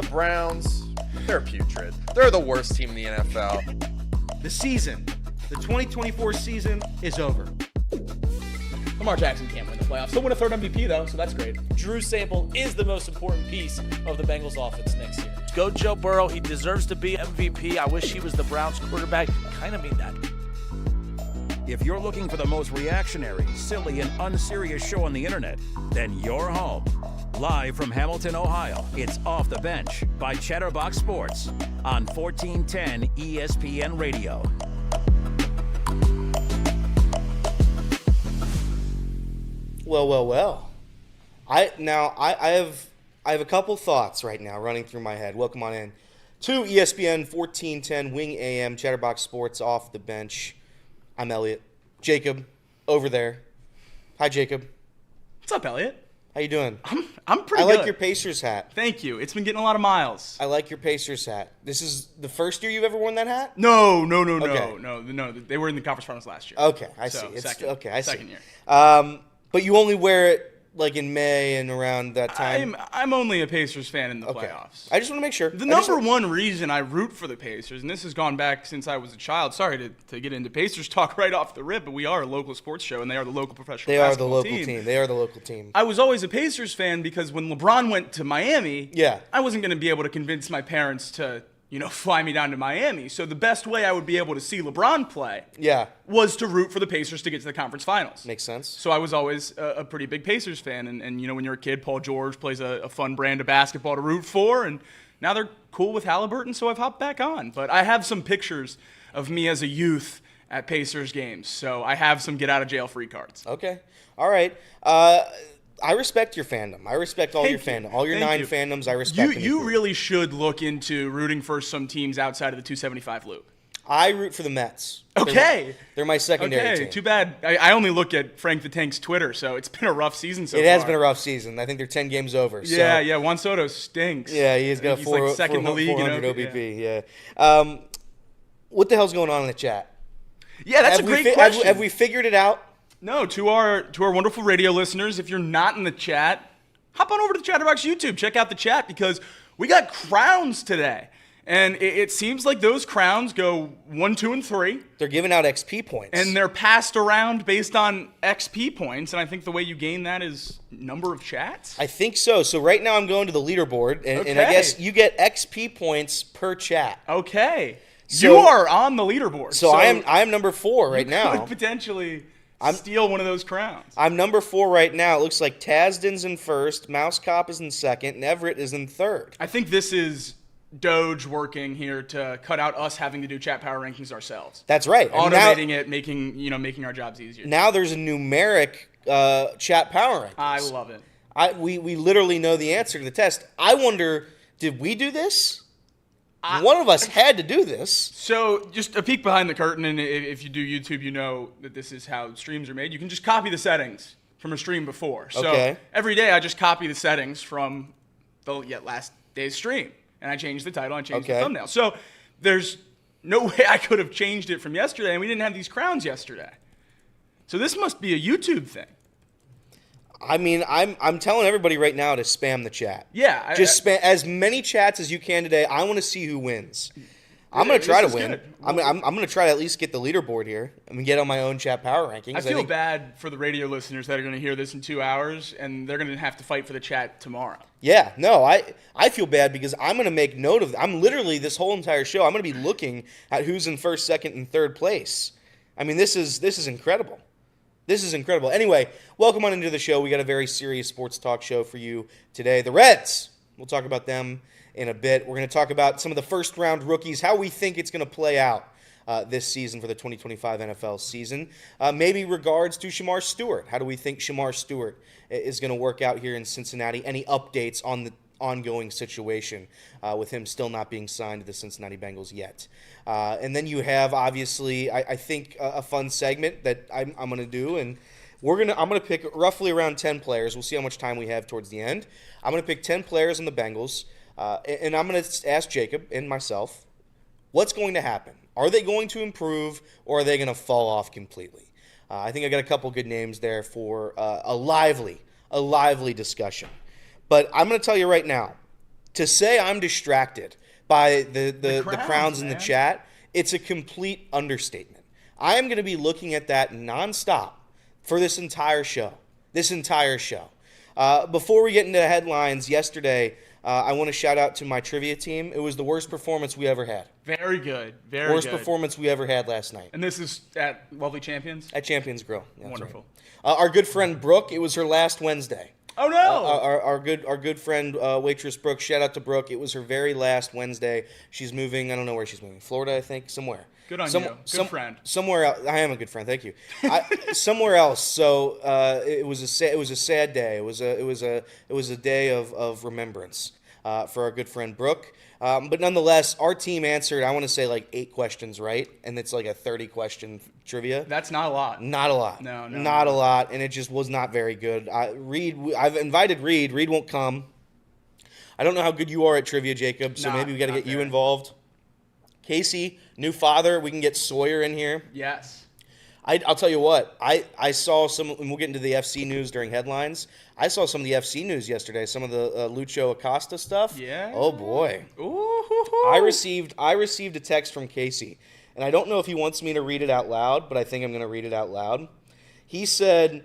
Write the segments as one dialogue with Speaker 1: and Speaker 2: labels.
Speaker 1: The Browns, they're putrid. They're the worst team in the NFL.
Speaker 2: The season, the 2024 season is over.
Speaker 3: Lamar Jackson can't win the playoffs. He'll win a third MVP, though, so that's great. Drew Sample is the most important piece of the Bengals offense next year.
Speaker 4: Go Joe Burrow. He deserves to be MVP. I wish he was the Browns quarterback. Kind of mean that.
Speaker 5: If you're looking for the most reactionary, silly, and unserious show on the internet, then you're home. Live from Hamilton, Ohio, it's Off the Bench by Chatterbox Sports on 1410 ESPN Radio.
Speaker 6: Well. I have a couple thoughts right now running through my head. Welcome on in to ESPN 1410 Wing AM Chatterbox Sports Off the Bench. I'm Elliot. Jacob over there. Hi, Jacob.
Speaker 2: What's up, Elliot?
Speaker 6: How you doing?
Speaker 2: I'm pretty good.
Speaker 6: I like your Pacers hat.
Speaker 2: Thank you. It's been getting a lot of miles.
Speaker 6: I like your Pacers hat. This is the first year you've ever worn that hat?
Speaker 2: No.
Speaker 6: Okay.
Speaker 2: They were in the conference finals last year.
Speaker 6: Okay, I see.
Speaker 2: Second year.
Speaker 6: But you only wear it like in May and around that time.
Speaker 2: I'm only a Pacers fan in the playoffs.
Speaker 6: I just want to make sure.
Speaker 2: The number one reason I root for the Pacers, and this has gone back since I was a child. Sorry to get into Pacers talk right off the rip, but we are a local sports show, and they are the local professional basketball team.
Speaker 6: They are the local team.
Speaker 2: I was always a Pacers fan because when LeBron went to Miami, I wasn't going to be able to convince my parents to fly me down to Miami. So the best way I would be able to see LeBron play was to root for the Pacers to get to the conference finals.
Speaker 6: Makes sense.
Speaker 2: So I was always a pretty big Pacers fan. And when you're a kid, Paul George plays a fun brand of basketball to root for. And now they're cool with Halliburton, so I've hopped back on. But I have some pictures of me as a youth at Pacers games. So I have some get-out-of-jail-free cards.
Speaker 6: Okay. All right. I respect your fandom. I respect all your fandom. All your nine fandoms, I respect them.
Speaker 2: You really should look into rooting for some teams outside of the 275 loop.
Speaker 6: I root for the Mets.
Speaker 2: Okay.
Speaker 6: They're my secondary team.
Speaker 2: Too bad. I only look at Frank the Tank's Twitter, so it's been a rough season so far.
Speaker 6: It has been a rough season. I think they're 10 games over.
Speaker 2: Yeah. Juan Soto stinks.
Speaker 6: Yeah, he's got
Speaker 2: second in the league.
Speaker 6: 400 OBP, yeah. What the hell's going on in the chat?
Speaker 2: Yeah, that's a great question.
Speaker 6: Have we figured it out?
Speaker 2: No, to our wonderful radio listeners, if you're not in the chat, hop on over to the Chatterbox YouTube. Check out the chat because we got crowns today. And it seems like those crowns go 1, 2, and 3.
Speaker 6: They're giving out XP points.
Speaker 2: And they're passed around based on XP points. And I think the way you gain that is number of chats.
Speaker 6: I think so. So right now I'm going to the leaderboard. And I guess you get XP points per chat.
Speaker 2: Okay.
Speaker 6: So,
Speaker 2: you are on the leaderboard.
Speaker 6: So I am number 4 right now.
Speaker 2: You could potentially steal one of those crowns.
Speaker 6: I'm number 4 right now. It looks like Tasden's in first, Mouse Cop is in second, and Everett is in third.
Speaker 2: I think this is Doge working here to cut out us having to do chat power rankings ourselves.
Speaker 6: That's right.
Speaker 2: Automating it, making our jobs easier.
Speaker 6: Now there's a numeric chat power rankings.
Speaker 2: I love it.
Speaker 6: We literally know the answer to the test. I wonder, did we do this? One of us had to do this.
Speaker 2: So just a peek behind the curtain, and if you do YouTube, you know that this is how streams are made. You can just copy the settings from a stream before. So every day I just copy the settings from the last day's stream, and I change the title and change the thumbnail. So there's no way I could have changed it from yesterday, and we didn't have these crowns yesterday. So this must be a YouTube thing.
Speaker 6: I mean, I'm telling everybody right now to spam the chat.
Speaker 2: Yeah.
Speaker 6: Just spam as many chats as you can today. I want to see who wins. I'm going to try to win. I'm going to try to at least get the leaderboard here and get on my own chat power rankings.
Speaker 2: I feel bad for the radio listeners that are going to hear this in 2 hours, and they're going to have to fight for the chat tomorrow.
Speaker 6: Yeah, no, I feel bad because I'm going to make note of – I'm literally this whole entire show, I'm going to be looking at who's in first, second, and third place. I mean, this is incredible. This is incredible. Anyway, welcome on into the show. We got a very serious sports talk show for you today. The Reds. We'll talk about them in a bit. We're going to talk about some of the first-round rookies, how we think it's going to play out this season for the 2025 NFL season. Maybe regards to Shamar Stewart. How do we think Shamar Stewart is going to work out here in Cincinnati? Any updates on the ongoing situation with him still not being signed to the Cincinnati Bengals yet? And then you have, obviously, I think a fun segment that I'm going to do, and I'm going to pick roughly around 10 players. We'll see how much time we have towards the end. I'm going to pick 10 players on the Bengals, and I'm going to ask Jacob and myself, what's going to happen? Are they going to improve, or are they going to fall off completely? I think I got a couple good names there for a lively discussion. But I'm going to tell you right now, To say I'm distracted by the crowns in the
Speaker 2: man.
Speaker 6: chat, it's a complete understatement. I am going to be looking at that nonstop for this entire show. Before we get into the headlines, yesterday, I want to shout out to my trivia team. It was the worst performance we ever had.
Speaker 2: Very good.
Speaker 6: Worst performance we ever had last night.
Speaker 2: And this is at Lovely Champions?
Speaker 6: At Champions Grill. Yeah,
Speaker 2: Wonderful.
Speaker 6: Right. Our good friend Brooke, it was her last Wednesday.
Speaker 2: Oh, no.
Speaker 6: Our good friend waitress Brooke, shout out to Brooke. It was her very last Wednesday. She's moving, I don't know where she's moving. Florida, I think, somewhere.
Speaker 2: Good on you. Good friend.
Speaker 6: Somewhere else. I am a good friend. Thank you. Somewhere else. So it was a sad day. It was a day of remembrance for our good friend Brooke. But nonetheless, our team answered, I want to say, like 8 questions right, and it's like a 30-question trivia.
Speaker 2: That's not a lot.
Speaker 6: Not a lot.
Speaker 2: No.
Speaker 6: Not a lot, and it just was not very good. I've invited Reed. Reed won't come. I don't know how good you are at trivia, Jacob, so maybe we got to get you involved. Casey, new father, we can get Sawyer in here.
Speaker 2: Yes.
Speaker 6: I'll tell you what, I saw some, and we'll get into the FC news during headlines. I saw some of the FC news yesterday, some of the Lucho Acosta stuff.
Speaker 2: Yeah.
Speaker 6: Oh, boy.
Speaker 2: Ooh.
Speaker 6: I received a text from Casey, and I don't know if he wants me to read it out loud, but I think I'm going to read it out loud. He said,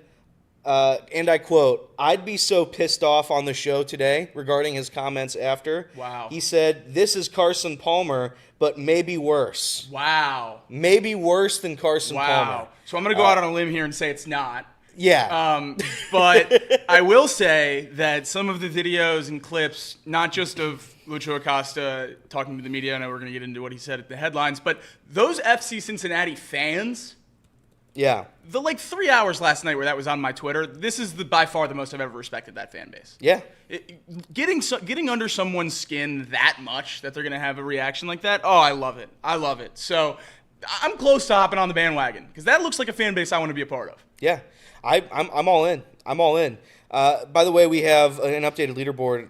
Speaker 6: and I quote, "I'd be so pissed off on the show today," regarding his comments after.
Speaker 2: Wow.
Speaker 6: He said, "This is Carson Palmer, but maybe worse."
Speaker 2: Wow.
Speaker 6: Maybe worse than Carson Palmer.
Speaker 2: So I'm going to go out on a limb here and say it's not.
Speaker 6: Yeah.
Speaker 2: But I will say that some of the videos and clips, not just of Lucho Acosta talking to the media, I know we're going to get into what he said at the headlines, but those FC Cincinnati fans,
Speaker 6: Yeah.
Speaker 2: the 3 hours last night where that was on my Twitter, this is by far the most I've ever respected that fan base.
Speaker 6: Yeah.
Speaker 2: Getting under someone's skin that much that they're going to have a reaction like that, oh, I love it. So I'm close to hopping on the bandwagon because that looks like a fan base I want to be a part of.
Speaker 6: Yeah. I'm all in. By the way, we have an updated leaderboard.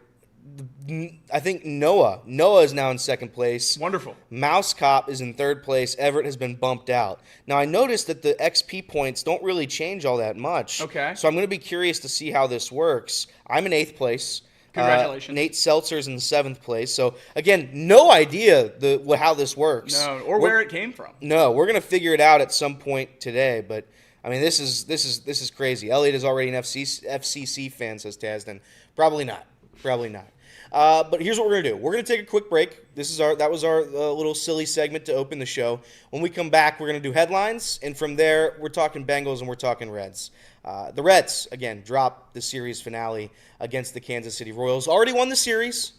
Speaker 6: I think Noah is now in second place.
Speaker 2: Wonderful.
Speaker 6: Mouse Cop is in third place. Everett has been bumped out. Now, I noticed that the XP points don't really change all that much.
Speaker 2: Okay.
Speaker 6: So I'm going to be curious to see how this works. I'm in 8th place.
Speaker 2: Congratulations.
Speaker 6: Nate Seltzer's in 7th place. So, again, no idea how this works.
Speaker 2: No, or where it came from.
Speaker 6: No, we're going to figure it out at some point today, but I mean, this is crazy. Elliot is already an FCC fan, says Tasden. Probably not. But here's what we're gonna do. We're gonna take a quick break. That was our little silly segment to open the show. When we come back, we're gonna do headlines, and from there, we're talking Bengals and we're talking Reds. The Reds again dropped the series finale against the Kansas City Royals. Already won the series.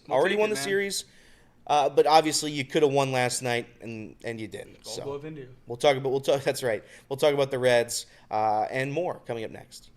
Speaker 6: But obviously, you could have won last night, and you didn't. So we'll talk about that's right. We'll talk about the Reds and more coming up next.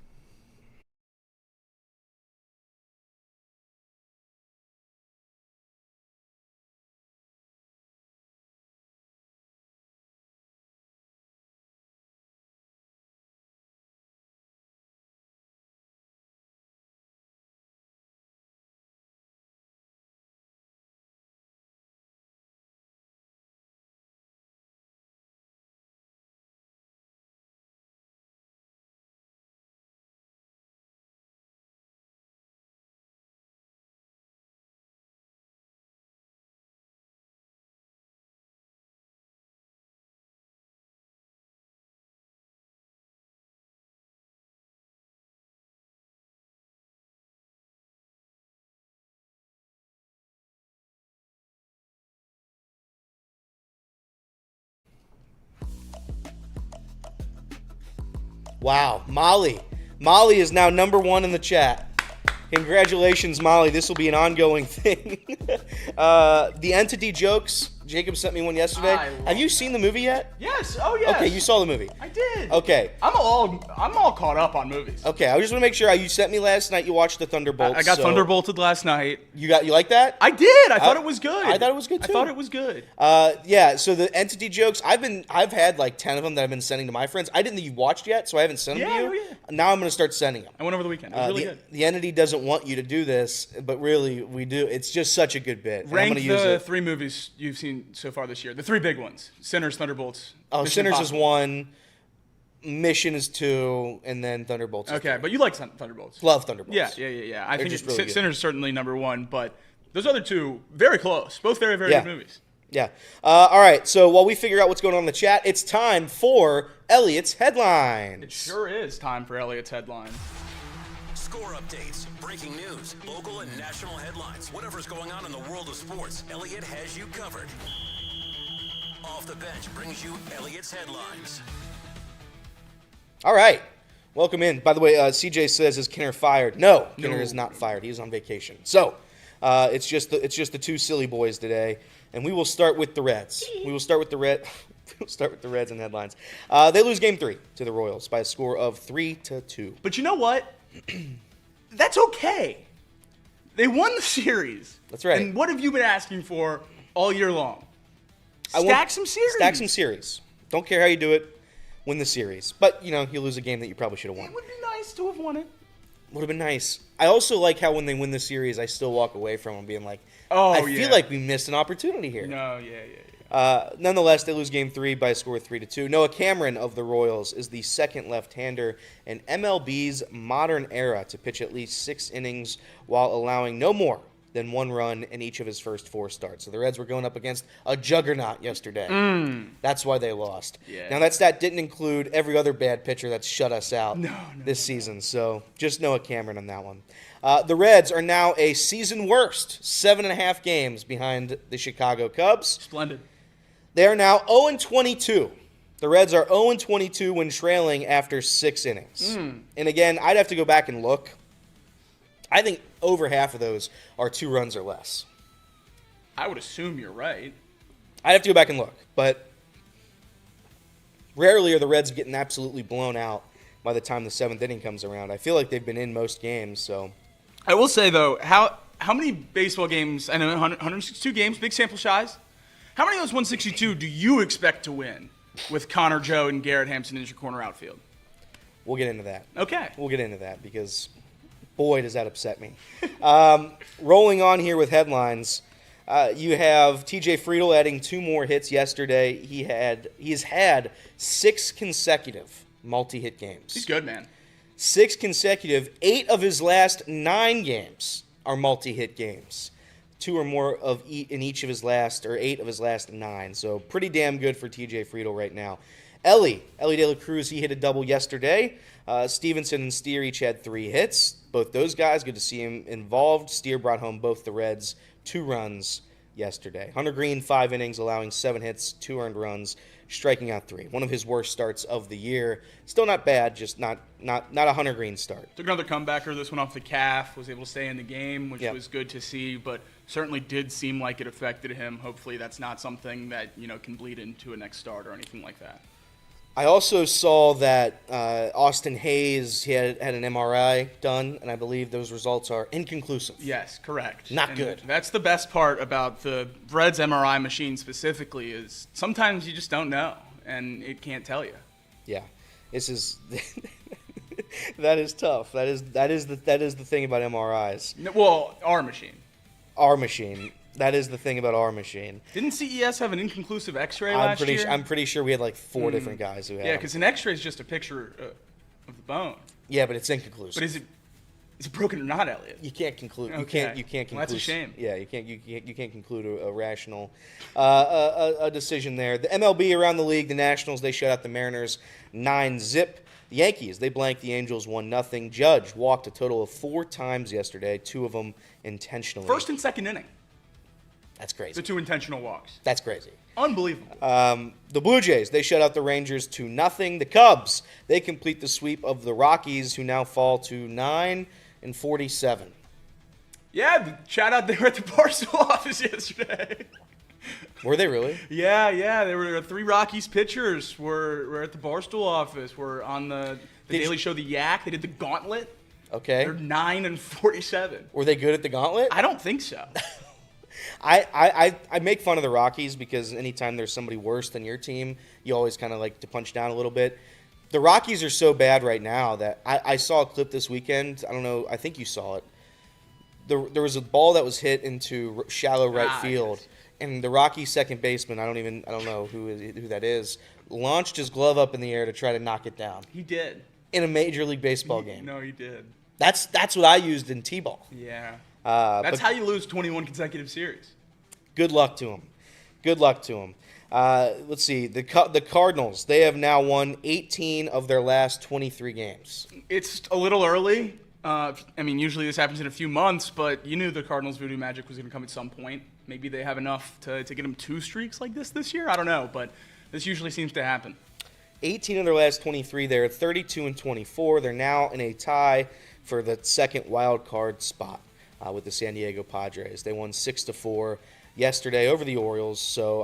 Speaker 6: Wow, Molly is now number 1 in the chat. Congratulations, Molly. This will be an ongoing thing. The entity jokes. Jacob sent me one yesterday. Have you seen the movie yet?
Speaker 2: Yes. Oh, yes.
Speaker 6: Okay, you saw the movie.
Speaker 2: I did.
Speaker 6: Okay.
Speaker 2: I'm all caught up on movies.
Speaker 6: Okay, I just want to make sure. You sent me last night. You watched the Thunderbolts.
Speaker 2: I got Thunderbolted last night.
Speaker 6: You like that?
Speaker 2: I did. I thought it was good.
Speaker 6: I thought it was good too.
Speaker 2: I thought it was good.
Speaker 6: Yeah. So the entity jokes. I've had like 10 of them that I've been sending to my friends. I didn't think you watched yet, so I haven't sent them to you.
Speaker 2: Yeah.
Speaker 6: Now I'm going to start sending them.
Speaker 2: I went over the weekend. It was really good.
Speaker 6: The entity doesn't want you to do this, but really we do. It's just such a good bit.
Speaker 2: Rank the 3 movies you've seen so far this year. The 3 big ones: Sinners, Thunderbolts.
Speaker 6: Oh,
Speaker 2: Mission
Speaker 6: Sinners
Speaker 2: Impossible.
Speaker 6: is 1, Mission is 2, and then Thunderbolts is
Speaker 2: Okay,
Speaker 6: 3.
Speaker 2: but you like Thunderbolts.
Speaker 6: Love Thunderbolts.
Speaker 2: Yeah. I think
Speaker 6: just really good.
Speaker 2: Sinners is certainly number 1, but Those other two, very close. Both very, very
Speaker 6: Yeah.
Speaker 2: good movies.
Speaker 6: Yeah. All right. So while we figure out what's going on in the chat, it's time for Elliot's headlines.
Speaker 2: It sure is time for Elliot's headline.
Speaker 5: Score updates, breaking news, local and national headlines. Whatever's going on in the world of sports, Elliot has you covered. Off the Bench brings you Elliot's headlines.
Speaker 6: All right. Welcome in. By the way, CJ says, is Kinner fired? No, Kinner is not fired. He's on vacation. So it's just the two silly boys today, and we will start with the Reds. We'll start with the Reds and headlines. They lose Game 3 to the Royals by a score of 3-2.
Speaker 2: But you know what? That's okay. They won the series.
Speaker 6: That's right.
Speaker 2: And what have you been asking for all year long? Stack some series.
Speaker 6: Stack some series. Don't care how you do it. Win the series. But, you lose a game that you probably should have won.
Speaker 2: It would be nice to have won it.
Speaker 6: Would have been nice. I also like how when they win the series, I still walk away from them being like,
Speaker 2: Oh,
Speaker 6: I feel like we missed an opportunity here.
Speaker 2: No, yeah.
Speaker 6: Nonetheless, they lose Game 3 by a score of 3-2. Noah Cameron of the Royals is the second left-hander in MLB's modern era to pitch at least 6 innings while allowing no more than 1 run in each of his first 4 starts. So the Reds were going up against a juggernaut yesterday. That's why they lost.
Speaker 2: Yeah.
Speaker 6: Now, that stat didn't include every other bad pitcher that's shut us out this season. So just Noah Cameron on that one. The Reds are now a season worst, 7.5 games behind the Chicago Cubs.
Speaker 2: Splendid.
Speaker 6: They are now 0-22. The Reds are 0-22 when trailing after 6 innings. And again, I'd have to go back and look. I think over half of those are 2 runs or less.
Speaker 2: I would assume you're right.
Speaker 6: I'd have to go back and look. But rarely are the Reds getting absolutely blown out by the time the 7th inning comes around. I feel like they've been in most games. So
Speaker 2: I will say, though, how many baseball games, I know 162 games, big sample size. How many of those 162 do you expect to win with Connor, Joe, and Garrett, Hampson as your corner outfield?
Speaker 6: we'll get into that.
Speaker 2: Okay.
Speaker 6: We'll get into that because, boy, does that upset me. Rolling on here with headlines, you have TJ Friedl adding 2 more hits yesterday. He's had 6 consecutive multi-hit games.
Speaker 2: He's good, man.
Speaker 6: 6 consecutive. 8 of his last 9 games are multi-hit games. 2 or more in each of his last, or 8 of his last 9. So pretty damn good for TJ Friedl right now. Ellie De La Cruz, he hit a double yesterday. Stevenson and Steer each had 3 hits. Both those guys, good to see him involved. Steer brought home both the Reds 2 runs yesterday. Hunter Greene, 5 innings, allowing 7 hits, 2 earned runs, striking out 3. One of his worst starts of the year. Still not bad, just not a Hunter Greene start.
Speaker 2: Took another comebacker, this one off the calf, was able to stay in the game, which
Speaker 6: Yep.
Speaker 2: was good to see, but certainly did seem like it affected him. Hopefully that's not something that, can bleed into a next start or anything like that.
Speaker 6: I also saw that Austin Hayes had an MRI done, and I believe those results are inconclusive.
Speaker 2: Yes, correct.
Speaker 6: Not
Speaker 2: And
Speaker 6: good.
Speaker 2: That's the best part about the Reds MRI machine specifically is sometimes you just don't know, and it can't tell you.
Speaker 6: Yeah, this is that is tough. That is the thing about MRIs.
Speaker 2: Well, our machine.
Speaker 6: Our machine. That is the thing about our machine.
Speaker 2: Didn't CES have an inconclusive X-ray last year?
Speaker 6: I'm pretty sure we had like 4 different guys who had.
Speaker 2: Yeah,
Speaker 6: them.
Speaker 2: because an X-ray is just a picture of the bone.
Speaker 6: Yeah, but it's inconclusive.
Speaker 2: But is it broken or not, Elliot?
Speaker 6: You can't conclude.
Speaker 2: Okay.
Speaker 6: You can't conclude.
Speaker 2: Well, that's a shame.
Speaker 6: Yeah, you can't conclude a rational a decision there. The MLB around the league, the Nationals, they shut out the Mariners 9-zip. The Yankees, they blanked the Angels 1-0. Judge walked a total of 4 times yesterday, 2 of them intentionally.
Speaker 2: First and second inning,
Speaker 6: That's crazy.
Speaker 2: the 2 intentional walks.
Speaker 6: That's crazy.
Speaker 2: Unbelievable.
Speaker 6: The Blue Jays, they shut out the Rangers 2-0. The Cubs, they complete the sweep of the Rockies, who now fall to 9-47.
Speaker 2: Yeah, shout out, they were at the Barstool office yesterday.
Speaker 6: Were they really?
Speaker 2: Yeah. There were 3 Rockies pitchers were at the Barstool office. Were on the Daily Show, The Yak. They did the gauntlet.
Speaker 6: Okay.
Speaker 2: They're 9-47.
Speaker 6: Were they good at the gauntlet?
Speaker 2: I don't think so.
Speaker 6: I make fun of the Rockies because anytime there's somebody worse than your team, you always kind of like to punch down a little bit. The Rockies are so bad right now that I saw a clip this weekend. I don't know. I think you saw it. There was a ball that was hit into shallow right field,
Speaker 2: yes.
Speaker 6: and the Rockies second baseman, I don't know who that is, launched his glove up in the air to try to knock it down
Speaker 2: He did.
Speaker 6: in a Major League Baseball game.
Speaker 2: No, he did.
Speaker 6: That's what I used in T-ball.
Speaker 2: Yeah. That's how you lose 21 consecutive series.
Speaker 6: Good luck to them. Good luck to them. Let's see. The Cardinals, they have now won 18 of their last 23 games.
Speaker 2: It's a little early. Usually this happens in a few months, but you knew the Cardinals' voodoo magic was going to come at some point. Maybe they have enough to get them 2 streaks like this year. I don't know, but this usually seems to happen.
Speaker 6: 18 of their last 23. They're at 32-24. They're now in a tie for the second wild card spot with the San Diego Padres. They won 6-4 yesterday over the Orioles. So,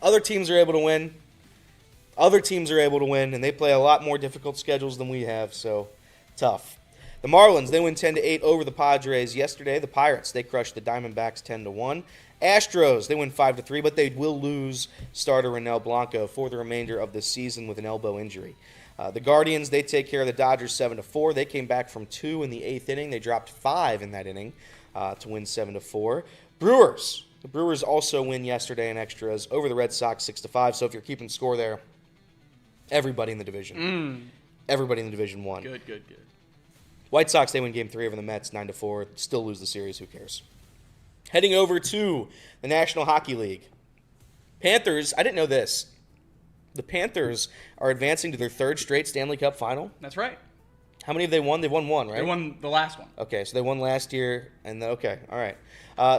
Speaker 6: other teams are able to win. Other teams are able to win, and they play a lot more difficult schedules than we have, so tough. The Marlins, they win 10-8 over the Padres yesterday. The Pirates, they crushed the Diamondbacks 10-1. Astros, they win 5-3, but they will lose starter Ronel Blanco for the remainder of the season with an elbow injury. The Guardians, they take care of the Dodgers 7-4. They came back from 2 in the 8th inning. They dropped 5 in that inning to win 7-4. Brewers, the Brewers also win yesterday in extras over the Red Sox 6-5. So if you're keeping score there, everybody in the division. Everybody in the division won.
Speaker 2: Good.
Speaker 6: White Sox, they win Game 3 over the Mets 9-4. Still lose the series. Who cares? Heading over to the National Hockey League. Panthers, I didn't know this. The Panthers are advancing to their 3rd straight Stanley Cup final.
Speaker 2: That's right.
Speaker 6: How many have they won? They've won 1, right?
Speaker 2: They won the last one.
Speaker 6: Okay, so they won last year. And then, okay, all right.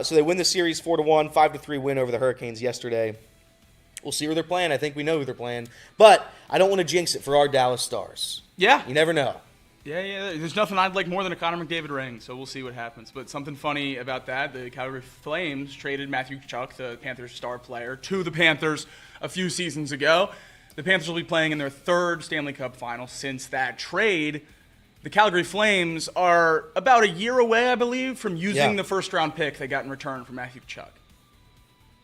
Speaker 6: So they win the series 4-1, 5-3 win over the Hurricanes yesterday. We'll see who they're playing. I think we know who they're playing. But I don't want to jinx it for our Dallas Stars.
Speaker 2: Yeah.
Speaker 6: You never know.
Speaker 2: Yeah. There's nothing I'd like more than a Connor McDavid ring, so we'll see what happens. But something funny about that, the Calgary Flames traded Matthew Tkachuk, the Panthers' star player, to the Panthers a few seasons ago. The Panthers will be playing in their 3rd Stanley Cup final since that trade. The Calgary Flames are about a year away, I believe, from using the first-round pick they got in return from Matthew Tkachuk.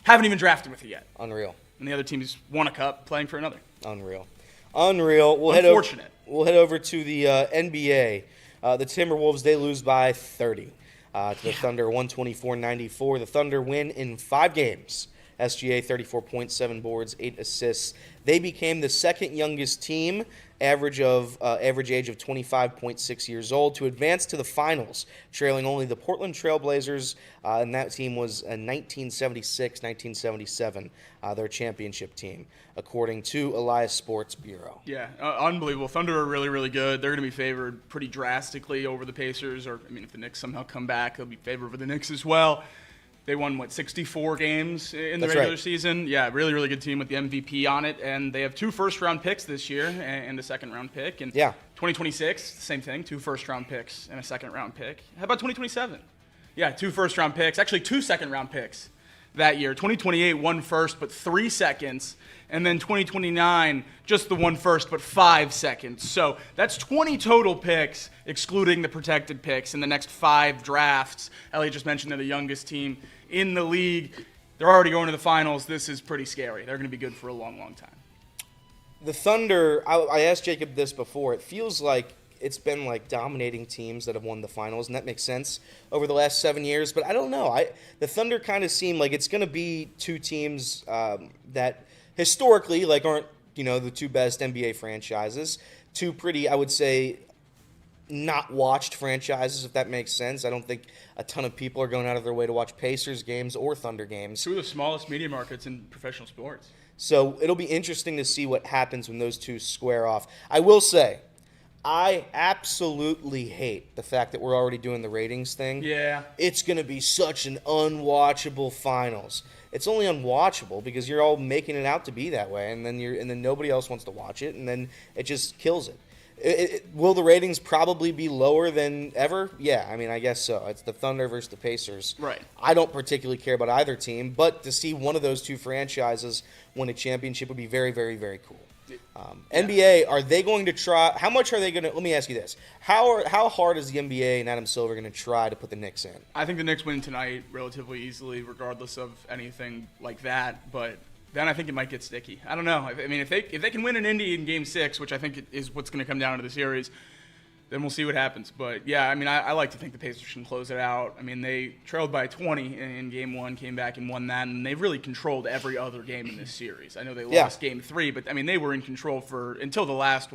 Speaker 2: Haven't even drafted with it yet.
Speaker 6: Unreal.
Speaker 2: And the other team's won a cup, playing for another.
Speaker 6: Unreal.
Speaker 2: Unfortunate.
Speaker 6: We'll head over to the NBA. The Timberwolves, they lose by 30 to the Thunder, 124-94. The Thunder win in 5 games. SGA, 34.7 boards, 8 assists. They became the 2nd youngest team, average age of 25.6 years old, to advance to the finals, trailing only the Portland Trail Blazers, and that team was a 1976-1977, their championship team, according to Elias Sports Bureau.
Speaker 2: Yeah, unbelievable. Thunder are really, really good. They're going to be favored pretty drastically over the Pacers, if the Knicks somehow come back, they'll be favored over the Knicks as well. They won, 64 games in the regular season? Yeah, really, really good team with the MVP on it. And they have 2 first-round picks this year and a second-round pick. And 2026, same thing, 2 first-round picks and a second-round pick. How about 2027? Yeah, 2 first-round picks, actually 2 second-round picks that year. 2028, 1 first, but 3 seconds. And then 2029, just the 1 first, but 5 seconds. So that's 20 total picks, excluding the protected picks in the next 5 drafts. Elliot just mentioned they're the youngest team in the league. They're already going to the finals. This is pretty scary. They're going to be good for a long, long time.
Speaker 6: The Thunder, I asked Jacob this before. It feels like it's been dominating teams that have won the finals, and that makes sense over the last 7 years. But I don't know. The Thunder kind of seem like it's going to be 2 teams that historically aren't the 2 best NBA franchises. 2 pretty, I would say, not watched franchises, if that makes sense. I don't think a ton of people are going out of their way to watch Pacers games or Thunder games.
Speaker 2: 2 of the smallest media markets in professional sports.
Speaker 6: So it'll be interesting to see what happens when those 2 square off. I will say, I absolutely hate the fact that we're already doing the ratings thing.
Speaker 2: Yeah.
Speaker 6: It's going to be such an unwatchable finals. It's only unwatchable because you're all making it out to be that way, and then nobody else wants to watch it, and then it just kills it. Will the ratings probably be lower than ever? Yeah, I guess so. It's the Thunder versus the Pacers.
Speaker 2: Right.
Speaker 6: I don't particularly care about either team, but to see one of those 2 franchises win a championship would be very, very, very cool. NBA, are they going to try? How much are they going to? Let me ask you this: How hard is the NBA and Adam Silver going to try to put the Knicks in?
Speaker 2: I think the Knicks win tonight relatively easily, regardless of anything like that. But then I think it might get sticky. I don't know. If they can win an Indy in Game 6, which I think is what's going to come down to the series, then we'll see what happens. But yeah, I like to think the Pacers can close it out. They trailed by 20 in Game 1, came back and won that, and they've really controlled every other game in this series. I know they lost Game 3, but they were in control until the last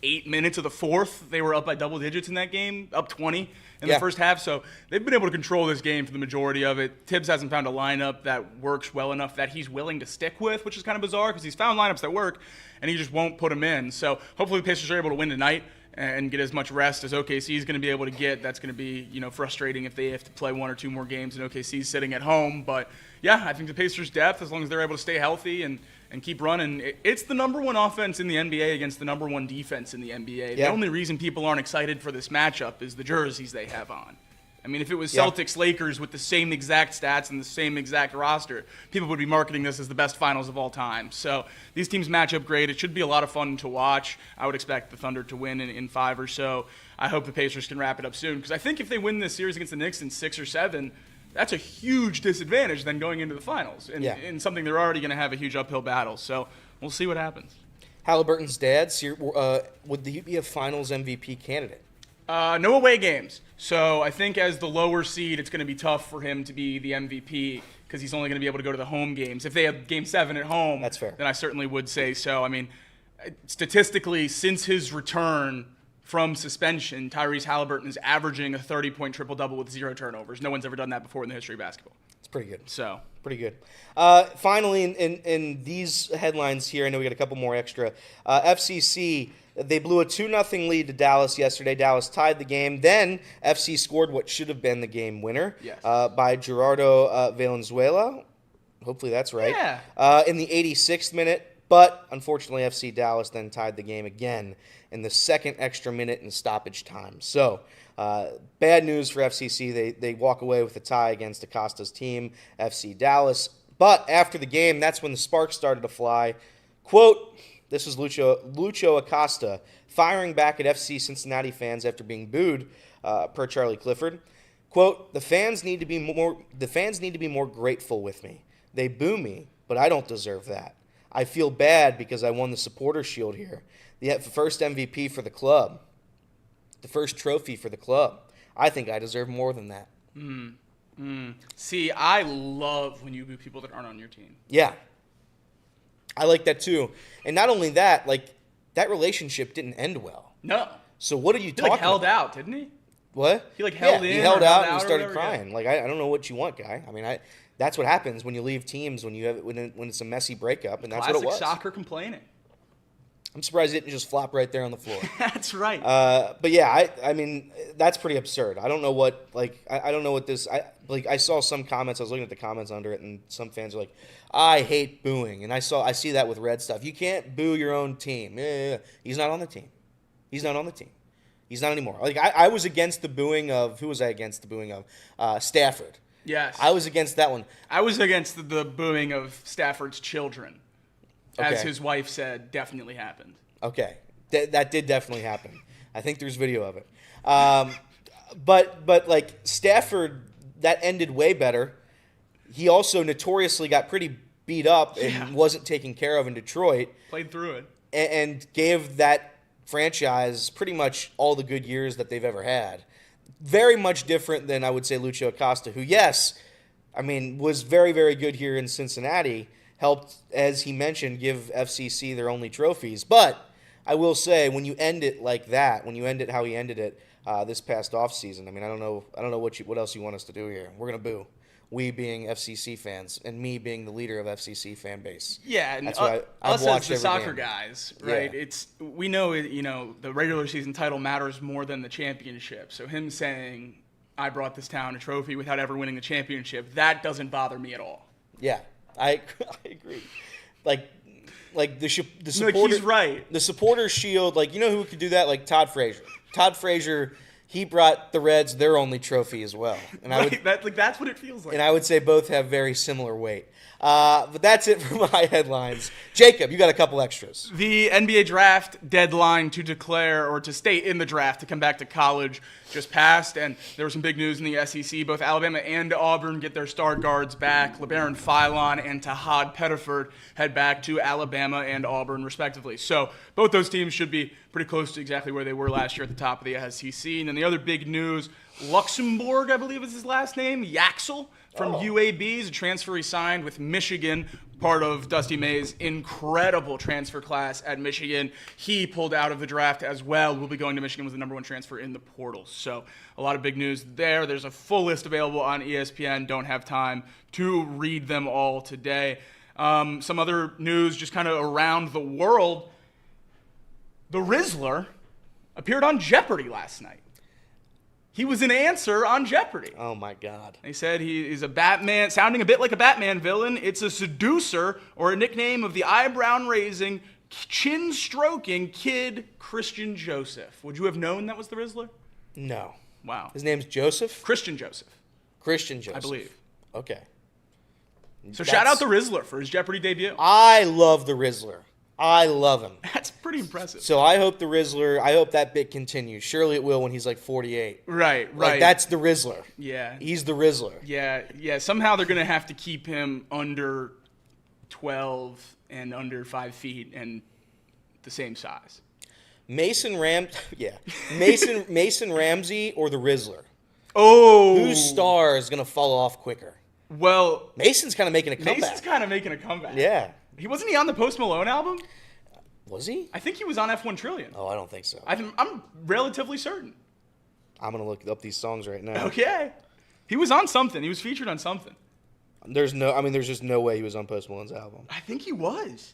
Speaker 2: 8 minutes of the fourth, they were up by double digits in that game, up 20 in the first half. So they've been able to control this game for the majority of it. Tibbs hasn't found a lineup that works well enough that he's willing to stick with, which is kind of bizarre because he's found lineups that work, and he just won't put them in. So hopefully the Pacers are able to win tonight and get as much rest as OKC is going to be able to get. That's going to be, frustrating if they have to play 1 or 2 more games and OKC's sitting at home. But, yeah, I think the Pacers' depth, as long as they're able to stay healthy and keep running, it's the number 1 offense in the NBA against the number 1 defense in the NBA. The only reason people aren't excited for this matchup is the jerseys they have on. I mean, if it was Celtics-Lakers with the same exact stats and the same exact roster, people would be marketing this as the best finals of all time. So these teams match up great. It should be a lot of fun to watch. I would expect the Thunder to win in 5 or so. I hope the Pacers can wrap it up soon because I think if they win this series against the Knicks in 6 or 7, that's a huge disadvantage then going into the finals and something they're already going to have a huge uphill battle. So we'll see what happens.
Speaker 6: Halliburton's dad, would he be a finals MVP candidate?
Speaker 2: No away games. So I think as the lower seed, it's going to be tough for him to be the MVP because he's only going to be able to go to the home games. If they have Game 7 at home,
Speaker 6: that's fair.
Speaker 2: Then I certainly would say so. I mean, statistically, since his return from suspension, Tyrese Halliburton is averaging a 30-point triple-double with 0 turnovers. No one's ever done that before in the history of basketball.
Speaker 6: It's pretty good.
Speaker 2: So
Speaker 6: pretty good. Finally, in these headlines here, I know we got a couple more extra. FCC, they blew a 2-0 lead to Dallas yesterday. Dallas tied the game. Then FC scored what should have been the game winner by Gerardo Valenzuela. Hopefully that's right.
Speaker 2: Yeah.
Speaker 6: In the 86th minute. But unfortunately, FC Dallas then tied the game again in the second extra minute in stoppage time. So bad news for FCC. They walk away with a tie against Acosta's team, FC Dallas. But after the game, that's when the sparks started to fly. Quote, this is Lucho Acosta firing back at FC Cincinnati fans after being booed, per Charlie Clifford. Quote, the fans need to be more grateful with me. They boo me, but I don't deserve that. I feel bad because I won the Supporter Shield here. The first MVP for the club. The first trophy for the club. I think I deserve more than that.
Speaker 2: See, I love when you boo people that aren't on your team.
Speaker 6: Yeah. I like that too. And not only that, that relationship didn't end well.
Speaker 2: No.
Speaker 6: So what are you talking about?
Speaker 2: He held out, didn't he?
Speaker 6: What?
Speaker 2: He held in.
Speaker 6: He held out and he started crying. I don't know what you want, guy. I mean, that's what happens when you leave teams when it's a messy breakup, and that's what it was.
Speaker 2: Classic soccer complaining.
Speaker 6: I'm surprised it didn't just flop right there on the floor.
Speaker 2: That's right.
Speaker 6: But yeah, I mean, that's pretty absurd. I don't know what I don't know what this. I saw some comments. I was looking at the comments under it, and some fans are like, "I hate booing," and I see that with Red stuff. You can't boo your own team. He's not on the team. He's not on the team. He's not anymore. I was against the booing of who was I against the booing of? Stafford.
Speaker 2: Yes.
Speaker 6: I was against that one.
Speaker 2: I was against the booing of Stafford's children. As his wife said, definitely happened.
Speaker 6: Okay. That did definitely happen. I think there's video of it. But Stafford, that ended way better. He also notoriously got pretty beat up and wasn't taken care of in Detroit.
Speaker 2: Played through it.
Speaker 6: And gave that franchise pretty much all the good years that they've ever had. Very much different than, I would say, Lucho Acosta, who, yes, I mean, was very, very good here in Cincinnati, helped, as he mentioned, give FCC their only trophies. But I will say, when you end it like that, when you end it how he ended it this past offseason, I mean, I don't know what else you want us to do here. We're going to boo. We being FCC fans, and me being the leader of FCC fan base.
Speaker 2: Yeah, and
Speaker 6: that's why I've
Speaker 2: us
Speaker 6: watched
Speaker 2: as the
Speaker 6: every
Speaker 2: soccer
Speaker 6: game.
Speaker 2: Guys, right?
Speaker 6: Yeah.
Speaker 2: We know the regular season title matters more than the championship. So him saying, "I brought this town a trophy" without ever winning the championship, that doesn't bother me at all.
Speaker 6: Yeah, I agree. The supporter,
Speaker 2: he's right.
Speaker 6: The Supporters Shield, you know who could do that? Todd Frazier. Todd Frazier. He brought the Reds their only trophy as well. And
Speaker 2: that's what it feels like.
Speaker 6: And I would say both have very similar weight. But that's it for my headlines. Jacob, you got a couple extras.
Speaker 2: The NBA draft deadline to declare or to stay in the draft to come back to college just passed, and there was some big news in the SEC. Both Alabama and Auburn get their star guards back. LeBaron Philon and Tahad Pettiford head back to Alabama and Auburn, respectively. So both those teams should be pretty close to exactly where they were last year at the top of the SEC. And then the other big news, Luxembourg, I believe is his last name, Yaxel, from UAB. He's a transfer he signed with Michigan, part of Dusty May's incredible transfer class at Michigan. He pulled out of the draft as well. Will be going to Michigan, was the #1 transfer in the portal. So a lot of big news there. There's a full list available on ESPN. Don't have time to read them all today. Some other news just kind of around the world. The Rizzler appeared on Jeopardy last night. He was an answer on Jeopardy.
Speaker 6: Oh, my God.
Speaker 2: They said he is a Batman, sounding a bit like a Batman villain. It's a seducer, or a nickname of the eyebrow-raising, chin-stroking kid Christian Joseph. Would you have known that was the Rizzler?
Speaker 6: No.
Speaker 2: Wow.
Speaker 6: His name's Joseph?
Speaker 2: Christian Joseph,
Speaker 6: Christian Joseph.
Speaker 2: I believe.
Speaker 6: Okay.
Speaker 2: So shout out the Rizzler for his Jeopardy debut.
Speaker 6: I love the Rizzler. I love him.
Speaker 2: That's pretty impressive.
Speaker 6: So I hope the Rizzler, I hope that bit continues. Surely it will when he's like 48.
Speaker 2: Right.
Speaker 6: Like, that's the Rizzler.
Speaker 2: Yeah.
Speaker 6: He's the Rizzler.
Speaker 2: Yeah. Somehow they're going to have to keep him under 12 and under 5 feet and the same size.
Speaker 6: Mason Ramsey or the Rizzler?
Speaker 2: Oh.
Speaker 6: Whose star is going to fall off quicker?
Speaker 2: Well,
Speaker 6: Mason's kind of making a comeback. Yeah.
Speaker 2: Wasn't he on the Post Malone album?
Speaker 6: Was he?
Speaker 2: I think he was on F1 Trillion.
Speaker 6: Oh, I don't think so.
Speaker 2: I'm relatively certain.
Speaker 6: I'm going to look up these songs right now.
Speaker 2: Okay. He was on something. He was featured on something.
Speaker 6: There's just no way he was on Post Malone's album.
Speaker 2: I think he was.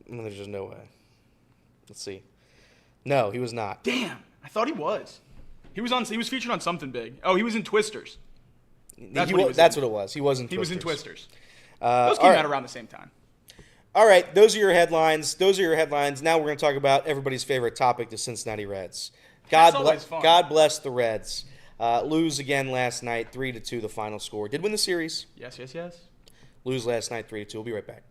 Speaker 6: There's just no way. Let's see. No, he was not.
Speaker 2: Damn. I thought he was. He was featured on something big. Oh, he was in Twisters.
Speaker 6: That's what it was. He was in Twisters.
Speaker 2: He was in Twisters. Those came out around the same time.
Speaker 6: All right, those are your headlines. Now we're going to talk about everybody's favorite topic, the Cincinnati Reds. God bless the Reds. Lose again last night, 3-2 the final score. Did win the series.
Speaker 2: Yes.
Speaker 6: Lose last night, 3-2. We'll be right back.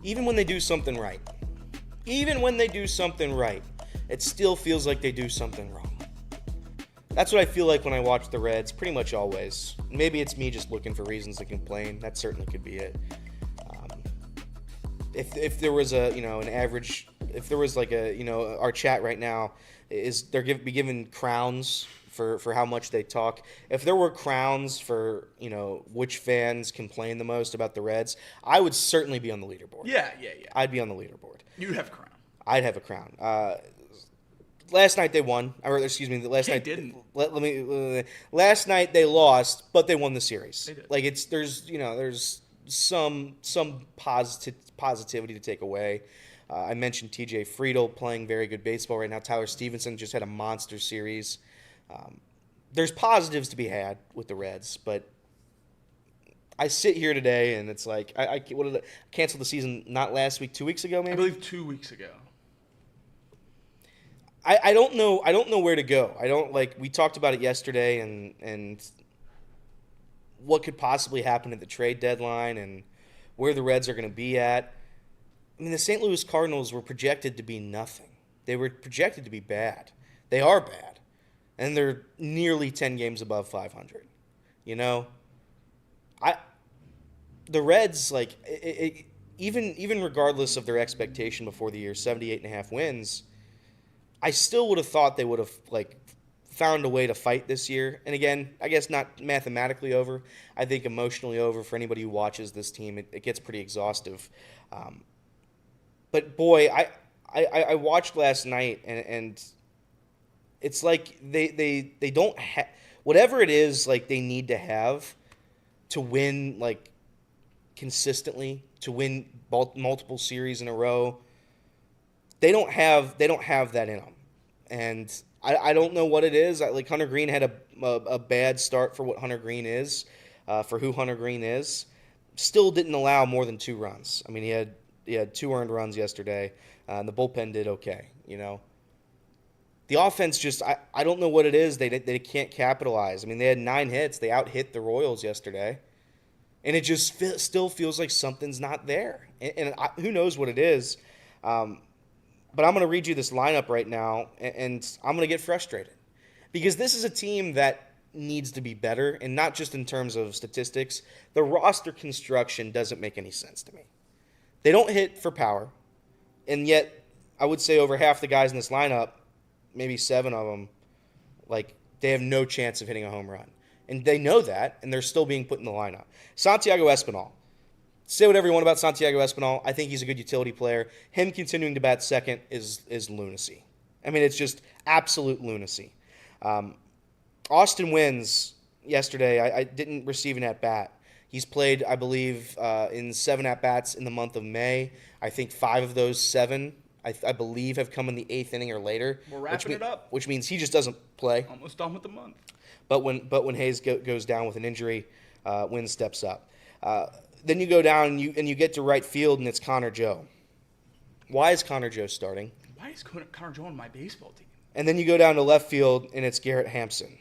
Speaker 6: Even when they do something right, it still feels like they do something wrong. That's what I feel like when I watch the Reds, pretty much always. Maybe it's me just looking for reasons to complain. That certainly could be it. If there was our chat right now be given crowns for how much they talk. If there were crowns for, which fans complain the most about the Reds, I would certainly be on the leaderboard.
Speaker 2: Yeah.
Speaker 6: I'd be on the leaderboard.
Speaker 2: You'd have a crown.
Speaker 6: I'd have a crown. Last night they won.
Speaker 2: Didn't.
Speaker 6: Last night they lost, but they won the series.
Speaker 2: They did.
Speaker 6: Like there's some positivity to take away. I mentioned TJ Friedl playing very good baseball right now. Tyler Stevenson just had a monster series. There's positives to be had with the Reds, but I sit here today and it's like I canceled the season not last week, 2 weeks ago maybe.
Speaker 2: I believe 2 weeks ago.
Speaker 6: I don't know where to go. We talked about it yesterday and what could possibly happen at the trade deadline and where the Reds are going to be at. I mean, the St. Louis Cardinals were projected to be nothing. They were projected to be bad. They are bad. And they're nearly 10 games above 500. The Reds, even regardless of their expectation before the year, 78.5 wins, I still would have thought they would have found a way to fight this year. And again, I guess not mathematically over. I think emotionally over for anybody who watches this team. It gets pretty exhaustive. But boy, I watched last night and it's like they don't have whatever it is they need to have to win consistently, to win multiple series in a row. They don't have that in them, and I don't know what it is. Hunter Greene had a bad start for what Hunter Greene is, for who Hunter Greene is. Still didn't allow more than 2 runs. I mean, he had 2 earned runs yesterday, and the bullpen did okay. The offense just, I don't know what it is. They can't capitalize. I mean, they had 9 hits. They out-hit the Royals yesterday. And it just still feels like something's not there. And who knows what it is. But I'm going to read you this lineup right now, and I'm going to get frustrated. Because this is a team that needs to be better, and not just in terms of statistics. The roster construction doesn't make any sense to me. They don't hit for power, and yet I would say over half the guys in this lineup, maybe 7 of them, they have no chance of hitting a home run. And they know that, and they're still being put in the lineup. Santiago Espinal. Say whatever you want about Santiago Espinal. I think he's a good utility player. Him continuing to bat second is lunacy. I mean, it's just absolute lunacy. Austin Wins yesterday, I didn't receive an at-bat. He's played, I believe, in 7 at-bats in the month of May. I think 5 of those 7, I believe, have come in the 8th inning or later.
Speaker 2: We're wrapping it up.
Speaker 6: Which means he just doesn't play.
Speaker 2: Almost done with the month.
Speaker 6: But when Hayes goes down with an injury, Wins steps up. Then you go down and you get to right field, and it's Connor Joe. Why is Connor Joe starting?
Speaker 2: Why is Connor Joe on my baseball team?
Speaker 6: And then you go down to left field, and it's Garrett Hampson.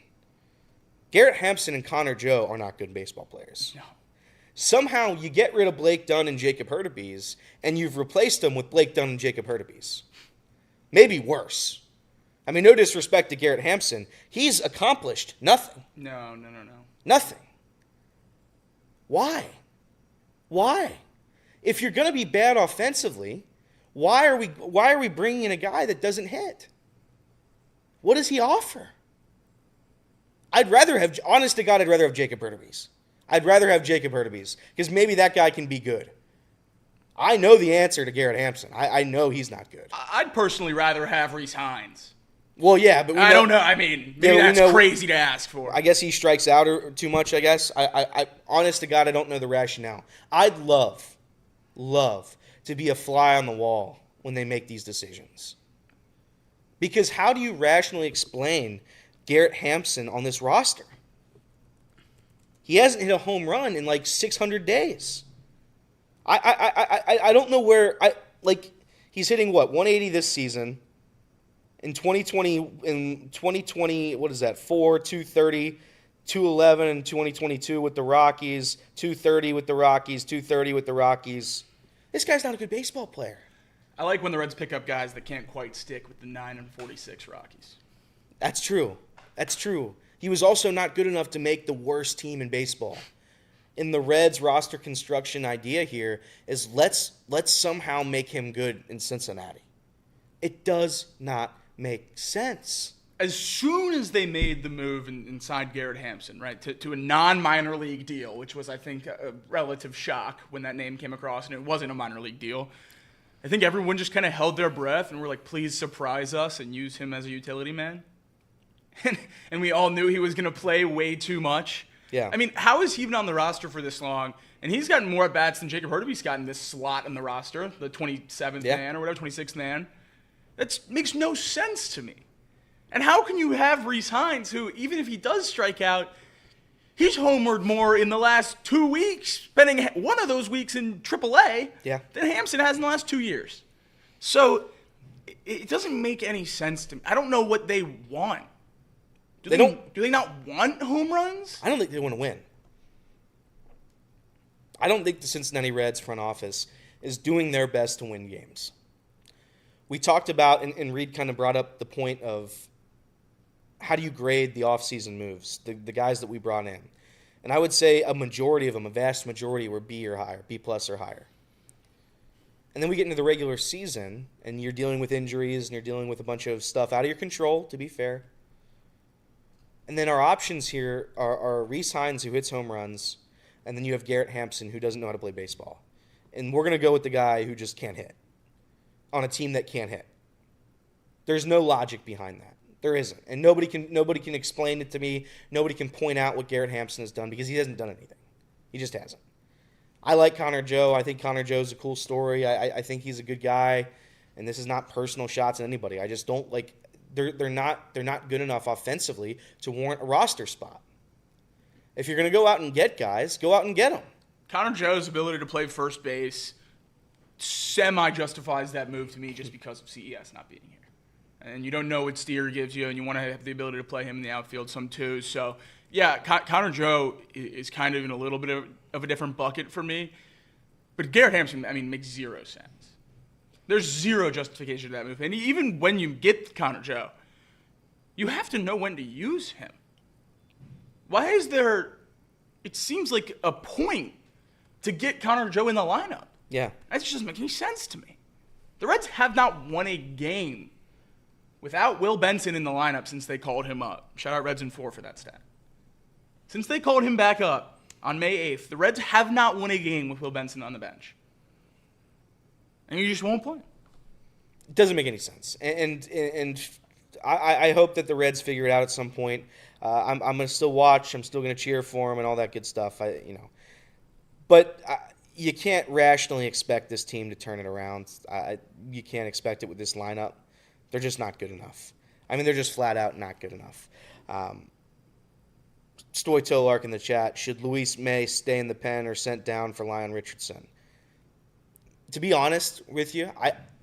Speaker 6: Garrett Hampson and Connor Joe are not good baseball players.
Speaker 2: No.
Speaker 6: Somehow you get rid of Blake Dunn and Jacob Hurtubise, and you've replaced them with Blake Dunn and Jacob Hurtubise. Maybe worse. I mean, no disrespect to Garrett Hampson. He's accomplished nothing.
Speaker 2: No.
Speaker 6: Nothing. Why? If you're going to be bad offensively, why are we bringing in a guy that doesn't hit? What does he offer? Honest to God, I'd rather have Jacob Hurtubise. I'd rather have Jacob Hurtubise because maybe that guy can be good. I know the answer to Garrett Hampson. I know he's not good.
Speaker 2: I'd personally rather have Rhys Hines.
Speaker 6: Well, yeah, but
Speaker 2: I don't know. I mean, maybe that's crazy to ask for.
Speaker 6: I guess he strikes out too much, I guess. I honest to God, I don't know the rationale. I'd love to be a fly on the wall when they make these decisions. Because how do you rationally explain Garrett Hampson on this roster? He hasn't hit a home run in 600 days. I don't know where he's hitting 180 this season. In 2020, what is that? 230, 211 in 2022 with the Rockies, 230 with the Rockies, 230 with the Rockies. This guy's not a good baseball player.
Speaker 2: I like when the Reds pick up guys that can't quite stick with the 9-46 Rockies.
Speaker 6: That's true. He was also not good enough to make the worst team in baseball. In the Reds roster construction idea here is let's somehow make him good in Cincinnati. It does not make sense.
Speaker 2: As soon as they made the move and signed Garrett Hampson, right, to a non-minor league deal, which was, I think, a relative shock when that name came across, and it wasn't a minor league deal, I think everyone just kind of held their breath and were like, please surprise us and use him as a utility man. And we all knew he was going to play way too much.
Speaker 6: Yeah.
Speaker 2: I mean, how is he even on the roster for this long? And he's gotten more at-bats than Jacob Hurtubise got in this slot in the roster, the 27th man or whatever, 26th man. That makes no sense to me. And how can you have Rhys Hines, who, even if he does strike out, he's homered more in the last 2 weeks, spending one of those weeks in AAA, than Hampson has in the last 2 years. So it doesn't make any sense to me. I don't know what they want. Do they not want home runs?
Speaker 6: I don't think they want to win. I don't think the Cincinnati Reds front office is doing their best to win games. We talked about, and Reed kind of brought up the point of how do you grade the offseason moves, the guys that we brought in. And I would say a majority of them, a vast majority, were B or higher, B+ or higher. And then we get into the regular season, and you're dealing with injuries, and you're dealing with a bunch of stuff out of your control, to be fair. And then our options here are Rhys Hines, who hits home runs, and then you have Garrett Hampson, who doesn't know how to play baseball. And we're going to go with the guy who just can't hit on a team that can't hit. There's no logic behind that. There isn't. And nobody can explain it to me. Nobody can point out what Garrett Hampson has done because he hasn't done anything. He just hasn't. I like Connor Joe. I think Connor Joe's a cool story. I think he's a good guy. And this is not personal shots at anybody. I just don't like they're not good enough offensively to warrant a roster spot. If you're going to go out and get guys, go out and get them.
Speaker 2: Connor Joe's ability to play first base semi-justifies that move to me just because of CES not being here. And you don't know what Steer gives you, and you want to have the ability to play him in the outfield some too. So, yeah, Connor Joe is kind of in a little bit of a different bucket for me. But Garrett Hampson, makes zero sense. There's zero justification to that move. And even when you get Connor Joe, you have to know when to use him. Why is there, it seems like a point to get Connor Joe in the lineup?
Speaker 6: Yeah.
Speaker 2: That just doesn't make any sense to me. The Reds have not won a game without Will Benson in the lineup since they called him up. Shout out Reds in 4 for that stat. Since they called him back up on May 8th, the Reds have not won a game with Will Benson on the bench. And you just won't play.
Speaker 6: It doesn't make any sense. And I hope that the Reds figure it out at some point. I'm going to still watch. I'm still going to cheer for them and all that good stuff. But you can't rationally expect this team to turn it around. You can't expect it with this lineup. They're just not good enough. They're just flat out not good enough. Stoy Tolark in the chat, should Luis May stay in the pen or sent down for Lyon Richardson? To be honest with you,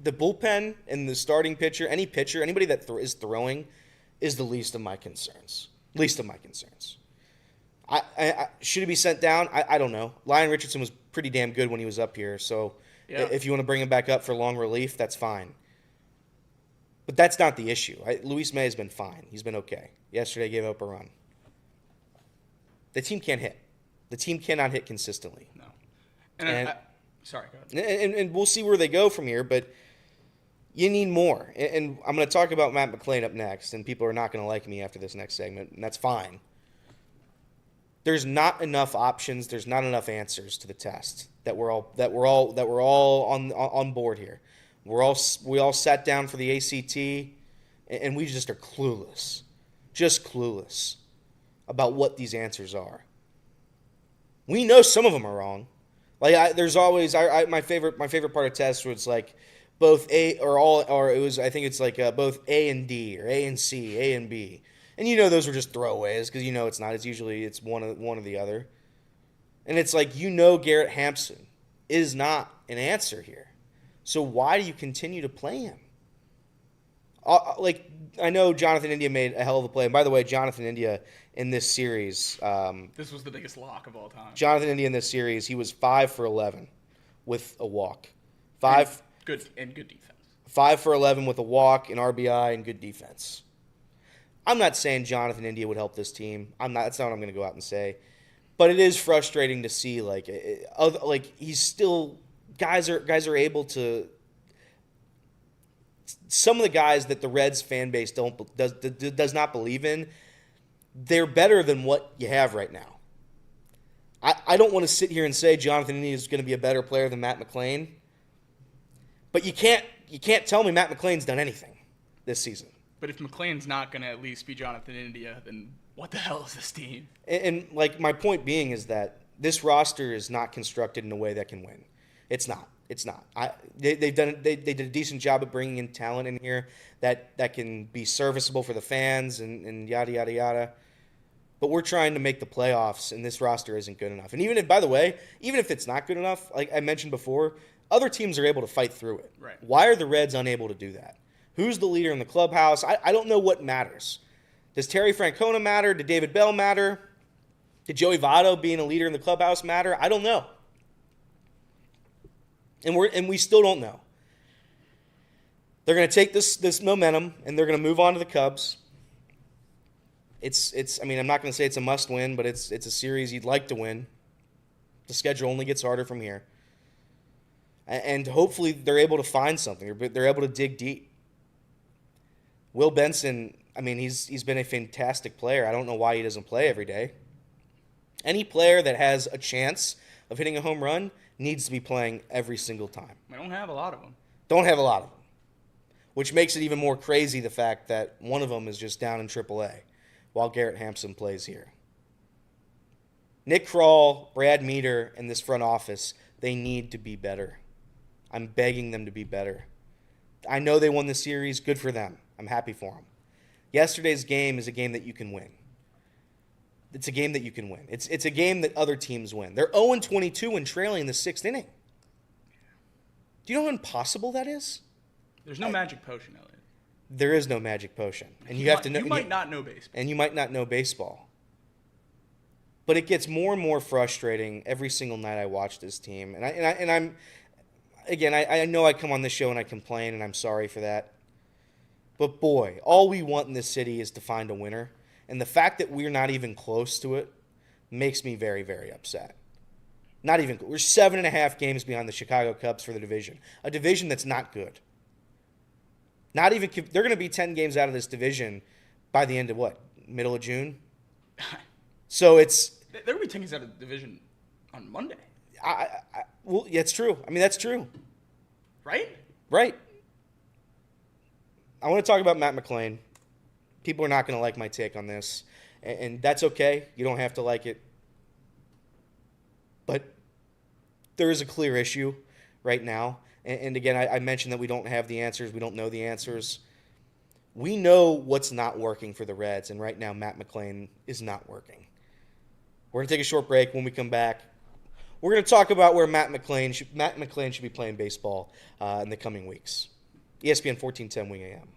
Speaker 6: the bullpen and the starting pitcher, anybody that is throwing is the least of my concerns. Should he be sent down? I don't know. Lyon Richardson was pretty damn good when he was up here, so if you want to bring him back up for long relief, that's fine. But that's not the issue. Luis May has been fine. He's been okay. Yesterday gave up a run. The team can't hit. The team cannot hit consistently.
Speaker 2: No. And sorry, go
Speaker 6: ahead. And we'll see where they go from here, but you need more. And I'm going to talk about Matt McLain up next, and people are not going to like me after this next segment, and that's fine. There's not enough options. There's not enough answers to the test that we're all on board here. We all sat down for the ACT, and we just are clueless, about what these answers are. We know some of them are wrong. There's always my favorite part of tests was like both A or all, or it was, I think it's like both A and D or A and C, A and B, and those were just throwaways because it's not. It's usually one or the other, and it's like Garrett Hampson is not an answer here. So why do you continue to play him? I know Jonathan India made a hell of a play. And by the way, Jonathan India in this series.
Speaker 2: This was the biggest lock of all time.
Speaker 6: Jonathan India in this series, he was 5 for 11 with a walk.
Speaker 2: Good defense.
Speaker 6: 5 for 11 with a walk, an RBI, and good defense. I'm not saying Jonathan India would help this team. That's not what I'm going to go out and say. But it is frustrating to see he's still guys are able to. Some of the guys that the Reds fan base does not believe in, they're better than what you have right now. I don't want to sit here and say Jonathan India is going to be a better player than Matt McLain, but you can't tell me Matt McLain's done anything this season.
Speaker 2: But if McLain's not going to at least be Jonathan India, then what the hell is this team?
Speaker 6: And my point being is that this roster is not constructed in a way that can win. It's not. They did a decent job of bringing in talent in here that can be serviceable for the fans and yada yada yada. But we're trying to make the playoffs, and this roster isn't good enough. And even if it's not good enough, like I mentioned before, other teams are able to fight through it.
Speaker 2: Right.
Speaker 6: Why are the Reds unable to do that? Who's the leader in the clubhouse? I don't know what matters. Does Terry Francona matter? Did David Bell matter? Did Joey Votto being a leader in the clubhouse matter? I don't know. And we still don't know. They're going to take this momentum and they're going to move on to the Cubs. I'm not going to say it's a must win, but it's a series you'd like to win. The schedule only gets harder from here. And hopefully they're able to find something. They're able to dig deep. Will Benson, he's been a fantastic player. I don't know why he doesn't play every day. Any player that has a chance of hitting a home run needs to be playing every single time.
Speaker 2: We don't have a lot of them.
Speaker 6: Which makes it even more crazy, the fact that one of them is just down in AAA while Garrett Hampson plays here. Nick Kroll, Brad Meter, and this front office, they need to be better. I'm begging them to be better. I know they won the series. Good for them. I'm happy for them. Yesterday's game is a game that you can win. It's a game that you can win. It's a game that other teams win. They're 0-22 and trailing in the 6th inning. Do you know how impossible that is?
Speaker 2: There's no magic potion, Elliot.
Speaker 6: There is no magic potion, and you have to know.
Speaker 2: You might not know baseball,
Speaker 6: and you might not know baseball. But it gets more and more frustrating every single night I watch this team, and I'm, again, I know I come on this show and I complain, and I'm sorry for that. But boy, all we want in this city is to find a winner, and the fact that we're not even close to it makes me very, very upset. Not even. We're 7.5 games behind the Chicago Cubs for the division, a division that's not good. Not even. They're going to be 10 games out of this division by the end of what? Middle of June. So it's.
Speaker 2: They're going to be 10 games out of the division on Monday.
Speaker 6: Well, yeah, it's true. I mean, that's true.
Speaker 2: Right.
Speaker 6: I want to talk about Matt McLain. People are not going to like my take on this, and that's okay. You don't have to like it. But there is a clear issue right now. And again, I mentioned that we don't have the answers. We don't know the answers. We know what's not working for the Reds, and right now Matt McLain is not working. We're going to take a short break. When we come back, we're going to talk about where Matt McLain should be playing baseball in the coming weeks. ESPN 1410 Wing AM.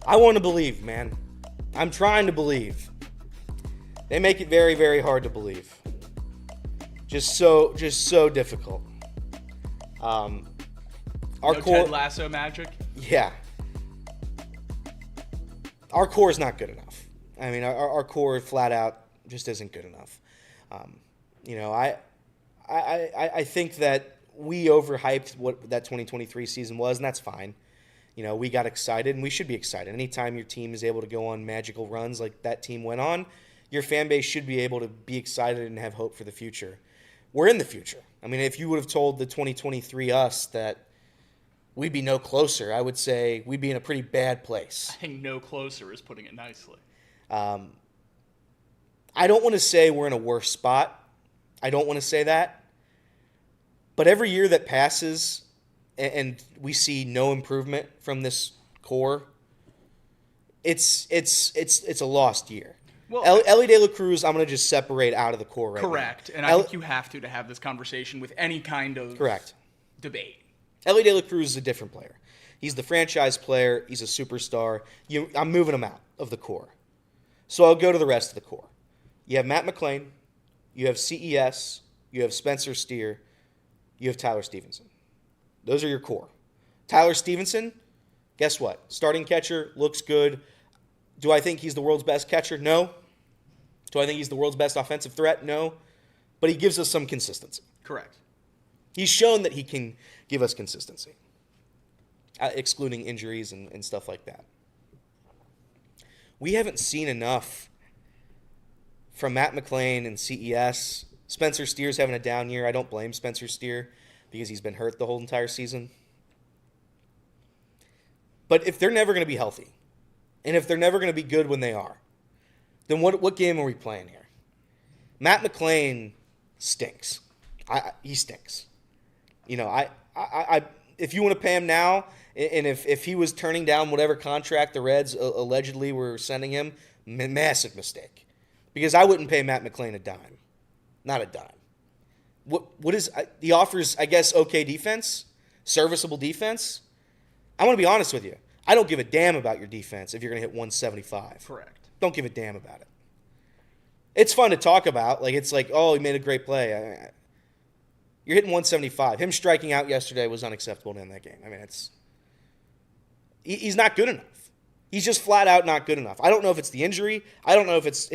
Speaker 6: I want to believe, man. I'm trying to believe. They make it very, very hard to believe. Just so difficult. Our
Speaker 2: No
Speaker 6: core,
Speaker 2: Ted Lasso magic.
Speaker 6: yeah. Our core is not good enough. I mean, our core flat out just isn't good enough. I think that we overhyped what that 2023 season was, and that's fine. We got excited, and we should be excited. Anytime your team is able to go on magical runs like that team went on, your fan base should be able to be excited and have hope for the future. We're in the future. I mean, if you would have told the 2023 us that we'd be no closer, I would say we'd be in a pretty bad place.
Speaker 2: I think no closer is putting it nicely.
Speaker 6: I don't want to say we're in a worse spot. I don't want to say that. But every year that passes and we see no improvement from this core, it's a lost year. Well, Ellie De La Cruz, I'm going to just separate out of the core right
Speaker 2: correct.
Speaker 6: now.
Speaker 2: And I think you have to have this conversation with any kind of
Speaker 6: correct
Speaker 2: debate.
Speaker 6: Ellie De La Cruz is a different player. He's the franchise player. He's a superstar. I'm moving him out of the core. So I'll go to the rest of the core. You have Matt McLain. You have CES. You have Spencer Steer. You have Tyler Stevenson. Those are your core. Tyler Stevenson, guess what? Starting catcher, looks good. Do I think he's the world's best catcher? No. Do I think he's the world's best offensive threat? No. But he gives us some consistency.
Speaker 2: Correct.
Speaker 6: He's shown that he can give us consistency, excluding injuries and stuff like that. We haven't seen enough from Matt McLain and CES. Spencer Steer's having a down year. I don't blame Spencer Steer because he's been hurt the whole entire season. But if they're never going to be healthy, and if they're never going to be good when they are, then what game are we playing here? Matt McLain stinks. He stinks. If you want to pay him now, and if he was turning down whatever contract the Reds allegedly were sending him, massive mistake. Because I wouldn't pay Matt McLain a dime. Not a dime. What is the offers? I guess okay defense, serviceable defense. I want to be honest with you. I don't give a damn about your defense if you're going to hit 175.
Speaker 2: Correct.
Speaker 6: Don't give a damn about it. It's fun to talk about. Like, it's like, oh, he made a great play. You're hitting 175. Him striking out yesterday was unacceptable in that game. I mean, he's not good enough. He's just flat out not good enough. I don't know if it's the injury. I don't know if it's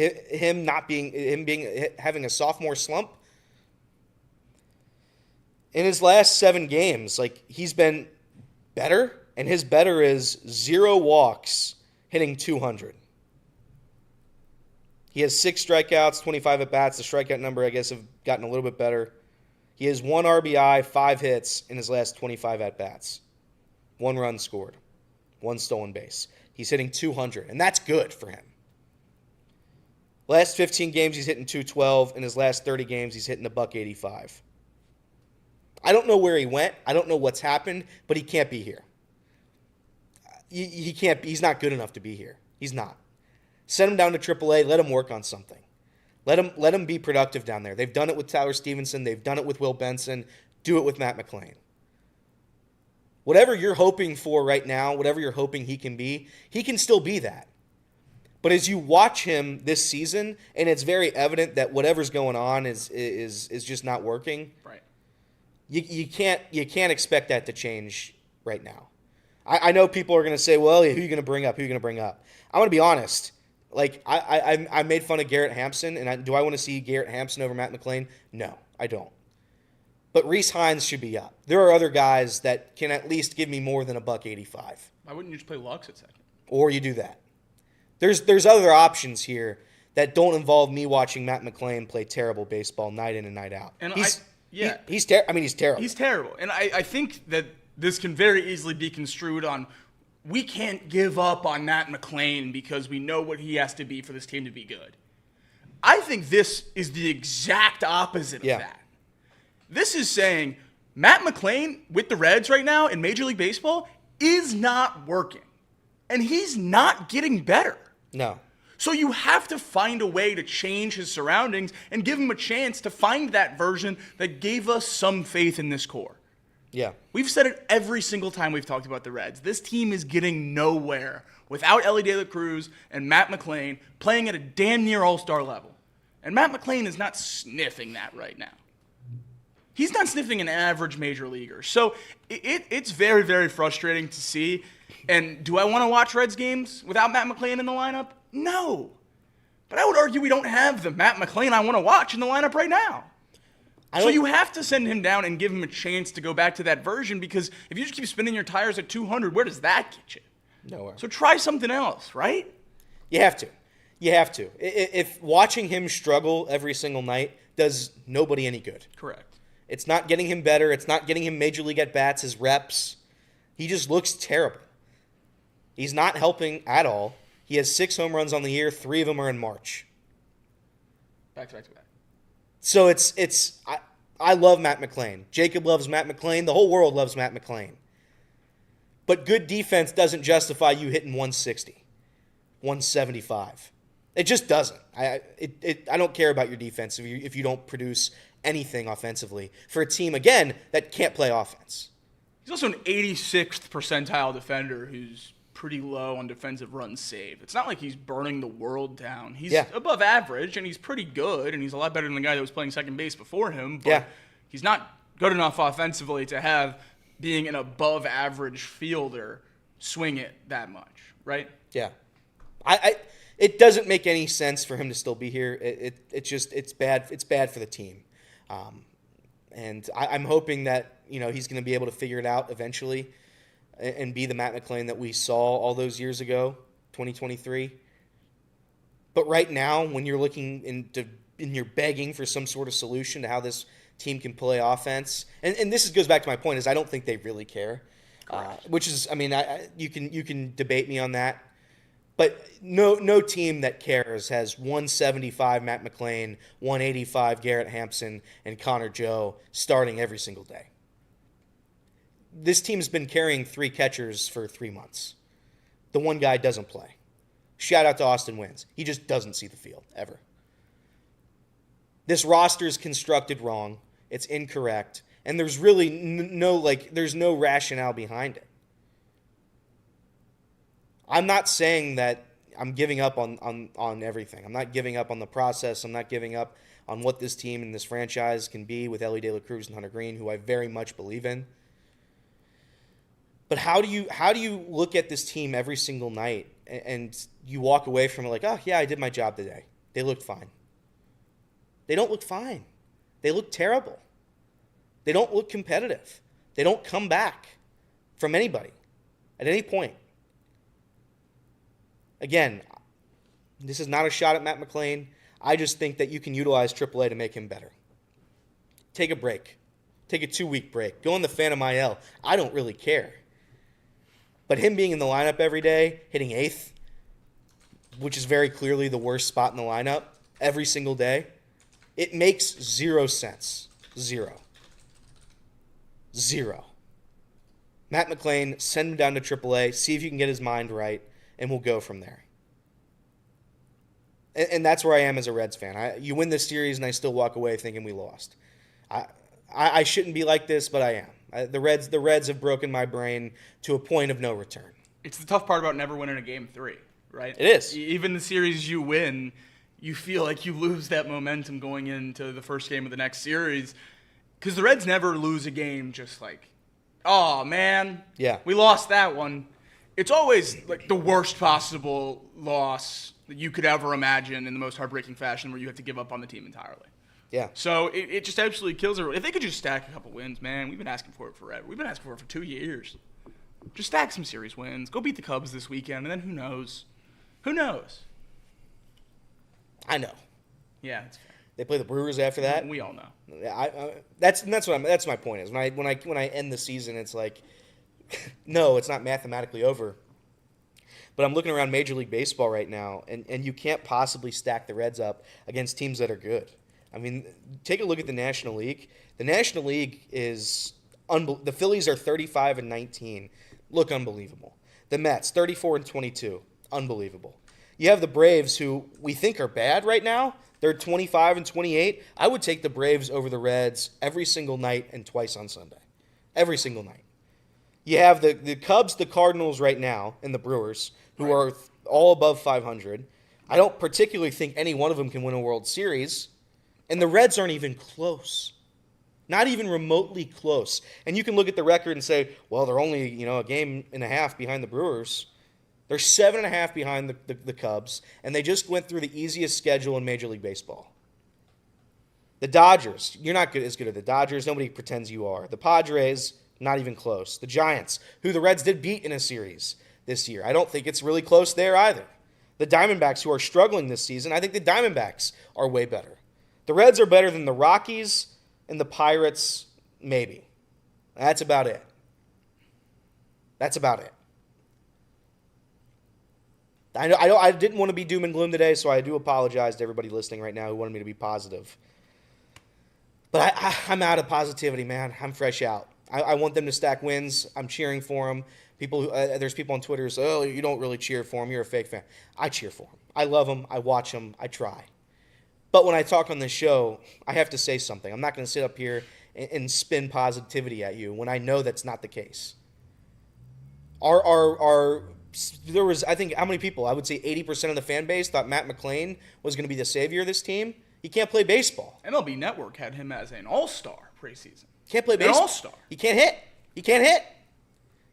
Speaker 6: having a sophomore slump. In his last 7 games, like, he's been better, and his better is 0 walks, hitting 200. He has 6 strikeouts, 25 at-bats. The strikeout number, I guess, have gotten a little bit better. He has 1 RBI, 5 hits in his last 25 at-bats. 1 run scored. 1 stolen base. He's hitting 200, and that's good for him. Last 15 games, he's hitting 212. In his last 30 games, he's hitting $185. I don't know where he went. I don't know what's happened, but he can't be here. He can't. He's not good enough to be here. He's not. Send him down to AAA. Let him work on something. Let him be productive down there. They've done it with Tyler Stevenson. They've done it with Will Benson. Do it with Matt McLain. Whatever you're hoping for right now, whatever you're hoping he can still be that. But as you watch him this season, and it's very evident that whatever's going on is just not working.
Speaker 2: Right.
Speaker 6: You can't expect that to change right now. I know people are going to say, well, who are you going to bring up? Who are you going to bring up? I'm going to be honest. Like, I made fun of Garrett Hampson, and do I want to see Garrett Hampson over Matt McLain? No, I don't. But Reese Hines should be up. There are other guys that can at least give me more than $185.
Speaker 2: Why wouldn't you just play Lux at second?
Speaker 6: Or you do that. There's other options here that don't involve me watching Matt McLain play terrible baseball night in and night out.
Speaker 2: And
Speaker 6: he's terrible.
Speaker 2: He's terrible. And I think that this can very easily be construed on, we can't give up on Matt McLain because we know what he has to be for this team to be good. I think this is the exact opposite of that. This is saying Matt McLain with the Reds right now in Major League Baseball is not working. And he's not getting better.
Speaker 6: No.
Speaker 2: So you have to find a way to change his surroundings and give him a chance to find that version that gave us some faith in this core.
Speaker 6: Yeah.
Speaker 2: We've said it every single time we've talked about the Reds. This team is getting nowhere without Ellie De La Cruz and Matt McLain playing at a damn near all-star level. And Matt McLain is not sniffing that right now. He's not sniffing an average major leaguer. So it's very, very frustrating to see. And do I want to watch Reds games without Matt McLain in the lineup? No. But I would argue we don't have the Matt McLain I want to watch in the lineup right now. So you have to send him down and give him a chance to go back to that version, because if you just keep spinning your tires at 200, where does that get you?
Speaker 6: Nowhere.
Speaker 2: So try something else, right?
Speaker 6: You have to. You have to. If watching him struggle every single night does nobody any good.
Speaker 2: Correct.
Speaker 6: It's not getting him better. It's not getting him major league at-bats, his reps. He just looks terrible. He's not helping at all. He has 6 home runs on the year. 3 of them are in March.
Speaker 2: Back to back.
Speaker 6: So I love Matt McLain. Jacob loves Matt McLain. The whole world loves Matt McLain. But good defense doesn't justify you hitting 160, 175. It just doesn't. I don't care about your defense if you don't produce anything offensively for a team, again, that can't play offense.
Speaker 2: He's also an 86th percentile defender who's pretty low on defensive runs saved. It's not like he's burning the world down. He's above average, and he's pretty good, and he's a lot better than the guy that was playing second base before him, but he's not good enough offensively to have being an above average fielder swing it that much, right?
Speaker 6: Yeah. It doesn't make any sense for him to still be here. It's bad. It's bad for the team. And I'm hoping that, he's going to be able to figure it out eventually and be the Matt McLain that we saw all those years ago, 2023. But right now, when you're looking and you're begging for some sort of solution to how this team can play offense, and this goes back to my point, is I don't think they really care. Which is, you can debate me on that. But no team that cares has 175 Matt McLain, 185 Garrett Hampson, and Connor Joe starting every single day. This team's been carrying 3 catchers for 3 months. The one guy doesn't play. Shout out to Austin Wins. He just doesn't see the field, ever. This roster's constructed wrong. It's incorrect. And there's really there's no rationale behind it. I'm not saying that I'm giving up on everything. I'm not giving up on the process. I'm not giving up on what this team and this franchise can be with Ellie De La Cruz and Hunter Greene, who I very much believe in. But how do you look at this team every single night and you walk away from it like, oh, yeah, I did my job today. They looked fine. They don't look fine. They look terrible. They don't look competitive. They don't come back from anybody at any point. Again, this is not a shot at Matt McLain. I just think that you can utilize AAA to make him better. Take a break. Take a 2-week break. Go on the Phantom IL. I don't really care. But him being in the lineup every day, hitting 8th, which is very clearly the worst spot in the lineup, every single day, it makes 0 sense. 0. Matt McLain, send him down to AAA, see if you can get his mind right, and we'll go from there. And that's where I am as a Reds fan. You win this series, and I still walk away thinking we lost. I shouldn't be like this, but I am. The Reds have broken my brain to a point of no return.
Speaker 2: It's the tough part about never winning a Game 3, right?
Speaker 6: It is.
Speaker 2: Even the series you win, you feel like you lose that momentum going into the first game of the next series. Because the Reds never lose a game just like, oh, man,
Speaker 6: yeah,
Speaker 2: we lost that one. It's always like the worst possible loss that you could ever imagine in the most heartbreaking fashion where you have to give up on the team entirely.
Speaker 6: Yeah.
Speaker 2: So it just absolutely kills it. If they could just stack a couple wins, man, we've been asking for it forever. We've been asking for it for 2 years. Just stack some series wins. Go beat the Cubs this weekend, and then who knows? Who knows?
Speaker 6: I know.
Speaker 2: Yeah, that's fair.
Speaker 6: They play the Brewers after that.
Speaker 2: We all know.
Speaker 6: That's my point is when I end the season, it's like, no, it's not mathematically over. But I'm looking around Major League Baseball right now, and you can't possibly stack the Reds up against teams that are good. I mean, take a look at the National League. The National League is the Phillies are 35-19, look unbelievable. The Mets 34-22, unbelievable. You have the Braves, who we think are bad right now. They're 25-28. I would take the Braves over the Reds every single night and twice on Sunday, every single night. You have the Cubs, the Cardinals right now, and the Brewers, who are all above 500. I don't particularly think any one of them can win a World Series. And the Reds aren't even close. Not even remotely close. And you can look at the record and say, well, they're only a game and a half behind the Brewers. They're 7.5 behind the Cubs, and they just went through the easiest schedule in Major League Baseball. The Dodgers, you're not as good as the Dodgers. Nobody pretends you are. The Padres, not even close. The Giants, who the Reds did beat in a series this year. I don't think it's really close there either. The Diamondbacks, who are struggling this season, I think the Diamondbacks are way better. The Reds are better than the Rockies and the Pirates, maybe. That's about it. I didn't want to be doom and gloom today, so I do apologize to everybody listening right now who wanted me to be positive. But I'm out of positivity, man. I'm fresh out. I want them to stack wins. I'm cheering for them. There's people on Twitter who say, oh, you don't really cheer for them. You're a fake fan. I cheer for them. I love them. I watch them. I try. But when I talk on this show, I have to say something. I'm not going to sit up here and spin positivity at you when I know that's not the case. There was, I think, how many people? I would say 80% of the fan base thought Matt McLain was going to be the savior of this team. He can't play baseball.
Speaker 2: MLB Network had him as an all-star preseason.
Speaker 6: Can't play baseball.
Speaker 2: An all-star.
Speaker 6: He can't hit.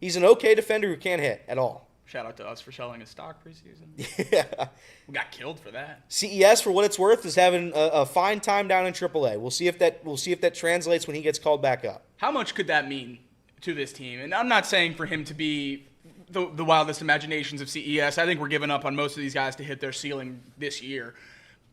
Speaker 6: He's an okay defender who can't hit at all.
Speaker 2: Shout out to us for selling his stock preseason.
Speaker 6: Yeah.
Speaker 2: We got killed for that.
Speaker 6: CES, for what it's worth, is having a fine time down in AAA. We'll see if that translates when he gets called back up.
Speaker 2: How much could that mean to this team? And I'm not saying for him to be the wildest imaginations of CES. I think we're giving up on most of these guys to hit their ceiling this year.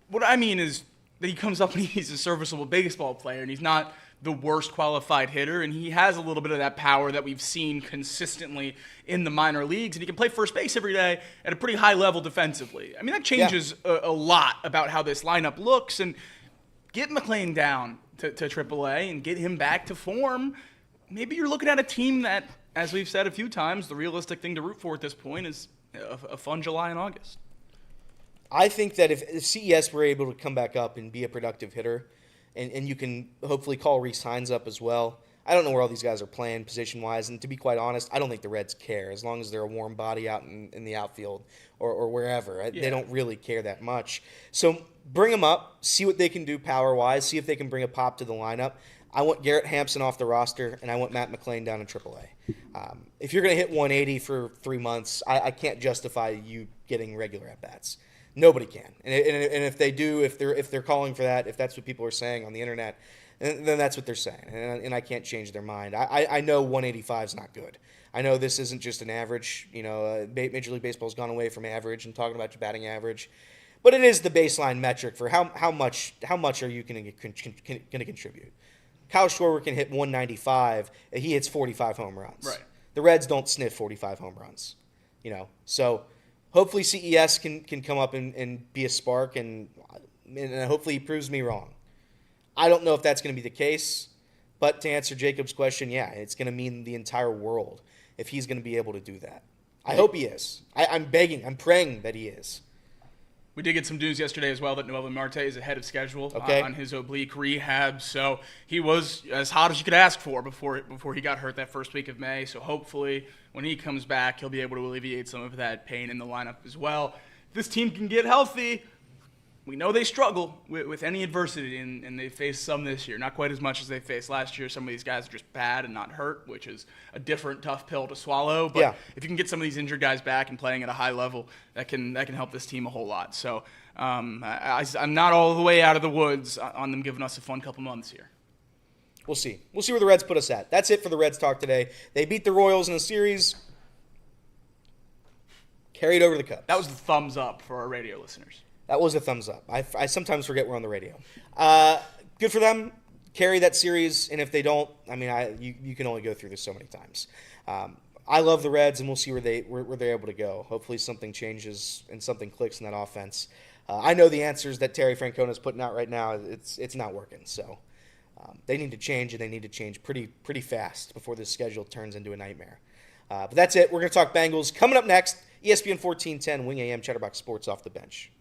Speaker 2: What I mean is that he comes up and he's a serviceable baseball player, and he's not the worst qualified hitter, and he has a little bit of that power that we've seen consistently in the minor leagues, and he can play first base every day at a pretty high level defensively. I mean, that changes a lot about how this lineup looks, and get McLain down to AAA and get him back to form. Maybe you're looking at a team that, as we've said a few times, the realistic thing to root for at this point is a fun July and August.
Speaker 6: I think that if CES were able to come back up and be a productive hitter, and you can hopefully call Reese Hines up as well, I don't know where all these guys are playing position-wise, and to be quite honest, I don't think the Reds care as long as they're a warm body out in the outfield or wherever. They don't really care that much. So bring them up, see what they can do power-wise, see if they can bring a pop to the lineup. I want Garrett, Hampson off the roster, and I want Matt McLain down in AAA. If you're going to hit 180 for 3 months, I can't justify you getting regular at-bats. Nobody can. And if they do, if they're calling for that, if that's what people are saying on the internet, then that's what they're saying. And I can't change their mind. I know 185 is not good. I know this isn't just an average. Major League Baseball's gone away from average and talking about your batting average. But it is the baseline metric for how much are you going to contribute. Kyle Schwarber can hit 195. He hits 45 home runs.
Speaker 2: Right.
Speaker 6: The Reds don't sniff 45 home runs. So hopefully CES can come up and be a spark, and hopefully he proves me wrong. I don't know if that's going to be the case, but to answer Jacob's question, yeah, it's going to mean the entire world if he's going to be able to do that. I hope he is. I'm begging. I'm praying that he is.
Speaker 2: We did get some news yesterday as well that Noel Marte is ahead of schedule on his oblique rehab. So he was as hot as you could ask for before he got hurt that first week of May. So hopefully when he comes back, he'll be able to alleviate some of that pain in the lineup as well. If this team can get healthy, we know they struggle with any adversity, and they faced some this year. Not quite as much as they faced last year. Some of these guys are just bad and not hurt, which is a different tough pill to swallow. But if you can get some of these injured guys back and playing at a high level, that can help this team a whole lot. So I'm not all the way out of the woods on them giving us a fun couple months here.
Speaker 6: We'll see. We'll see where the Reds put us at. That's it for the Reds talk today. They beat the Royals in a series. Carried over the Cubs.
Speaker 2: That was the thumbs up for our radio listeners.
Speaker 6: That was a thumbs up. I sometimes forget we're on the radio. Good for them. Carry that series, and if they don't, you can only go through this so many times. I love the Reds, and we'll see where they're able to go. Hopefully something changes and something clicks in that offense. I know the answers that Terry Francona is putting out right now. It's not working. So they need to change, and they need to change pretty fast before this schedule turns into a nightmare. But that's it. We're going to talk Bengals. Coming up next, ESPN 1410, Wing AM, Chatterbox Sports Off the Bench.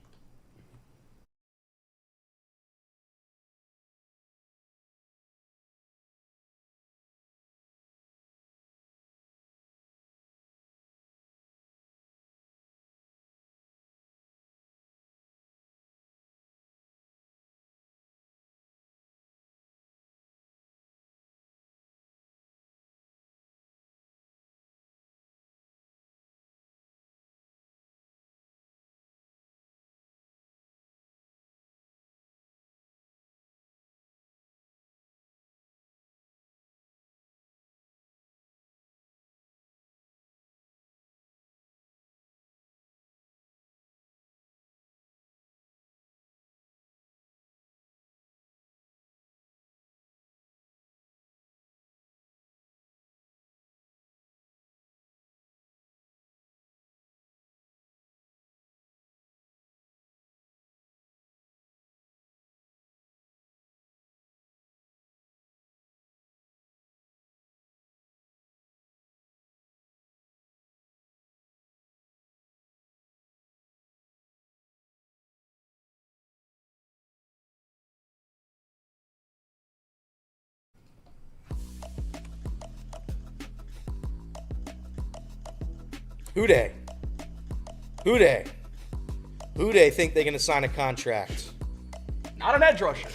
Speaker 6: Who they think they're going to sign a contract?
Speaker 2: Not an edge rusher.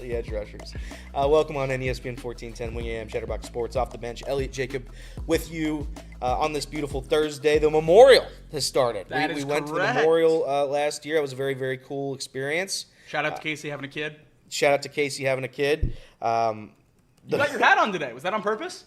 Speaker 6: The edge rushers. Welcome on ESPN 1410, Wing AM, Chatterbox Sports Off the Bench. Elliot Jacob with you on this beautiful Thursday. The Memorial has started. We went to the Memorial last year. It was a very, very cool experience.
Speaker 2: Shout out to Casey having a kid.
Speaker 6: You
Speaker 2: got your hat on today. Was that on purpose?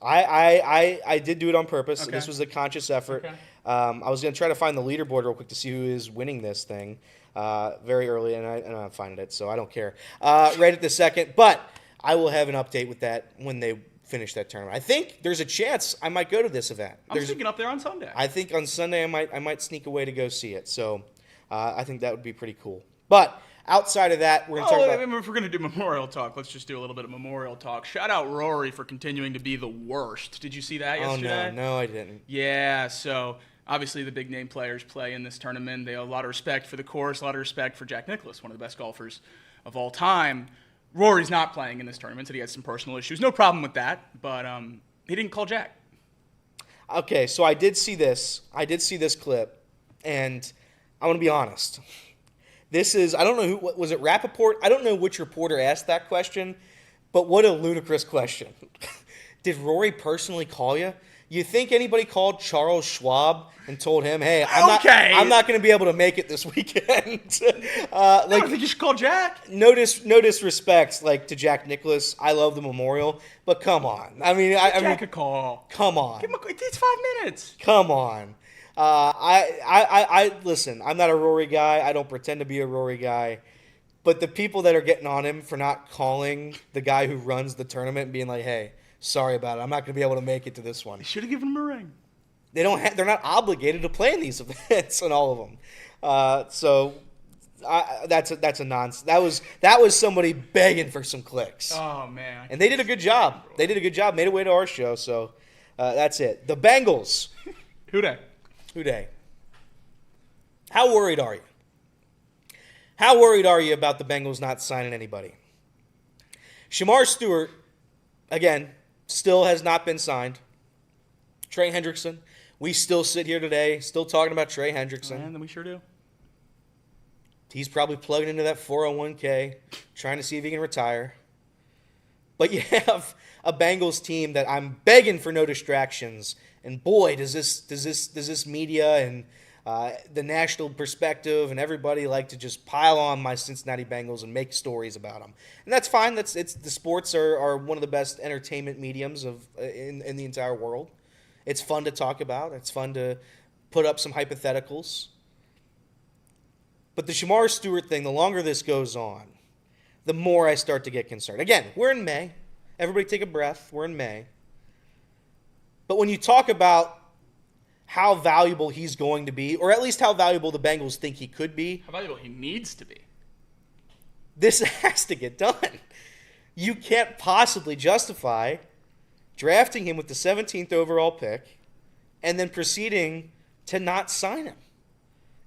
Speaker 6: I did do it on purpose.
Speaker 2: Okay.
Speaker 6: This was a conscious effort.
Speaker 2: Okay.
Speaker 6: I was going to try to find the leaderboard real quick to see who is winning this thing very early, and I'm not finding it, so I don't care right at the second. But I will have an update with that when they finish that tournament. I think there's a chance I might go to this event.
Speaker 2: I'm sneaking up there on Sunday.
Speaker 6: I think on Sunday I might sneak away to go see it. So I think that would be pretty cool. But outside of that, we're going to talk about...
Speaker 2: If we're going to do Memorial talk, let's just do a little bit of Memorial talk. Shout out Rory for continuing to be the worst. Did you see that yesterday?
Speaker 6: No, I didn't.
Speaker 2: Yeah, so obviously the big name players play in this tournament. They have a lot of respect for the course, a lot of respect for Jack Nicklaus, one of the best golfers of all time. Rory's not playing in this tournament, said he had some personal issues. No problem with that, but he didn't call Jack.
Speaker 6: Okay, so I did see this. I did see this clip, and I want to be honest. This is, I don't know who, was it Rappaport? I don't know which reporter asked that question, but what a ludicrous question. Did Rory personally call you? You think anybody called Charles Schwab and told him, hey, I'm not going to be able to make it this weekend?
Speaker 2: I don't think you should call Jack.
Speaker 6: No disrespect, like, to Jack Nicklaus. I love the memorial, but come on. I mean,
Speaker 2: Jack a call.
Speaker 6: Come on.
Speaker 2: It's 5 minutes.
Speaker 6: Come on. I listen. I'm not a Rory guy. I don't pretend to be a Rory guy. But the people that are getting on him for not calling the guy who runs the tournament and being like, hey, sorry about it, I'm not going to be able to make it to this one.
Speaker 2: They should have given him a ring.
Speaker 6: They're not obligated to play in these events and all of them. So that's a nonsense. That was somebody begging for some clicks.
Speaker 2: Oh man!
Speaker 6: And they did a good job. Made it way to our show. So that's it. The Bengals.
Speaker 2: Who dey?
Speaker 6: How worried are you? How worried are you about the Bengals not signing anybody? Shamar Stewart, again, still has not been signed. Trey Hendrickson, we still sit here today, still talking about Trey Hendrickson.
Speaker 2: And we sure do.
Speaker 6: He's probably plugging into that 401k, trying to see if he can retire. But you have a Bengals team that I'm begging for no distractions. And boy, does this media and the national perspective and everybody like to just pile on my Cincinnati Bengals and make stories about them. And that's fine. The sports are one of the best entertainment mediums in the entire world. It's fun to talk about. It's fun to put up some hypotheticals. But the Shamar Stewart thing, the longer this goes on, the more I start to get concerned. Again, we're in May. Everybody take a breath. We're in May. But when you talk about how valuable he's going to be, or at least how valuable the Bengals think he could be,
Speaker 2: how valuable he needs to be,
Speaker 6: this has to get done. You can't possibly justify drafting him with the 17th overall pick and then proceeding to not sign him.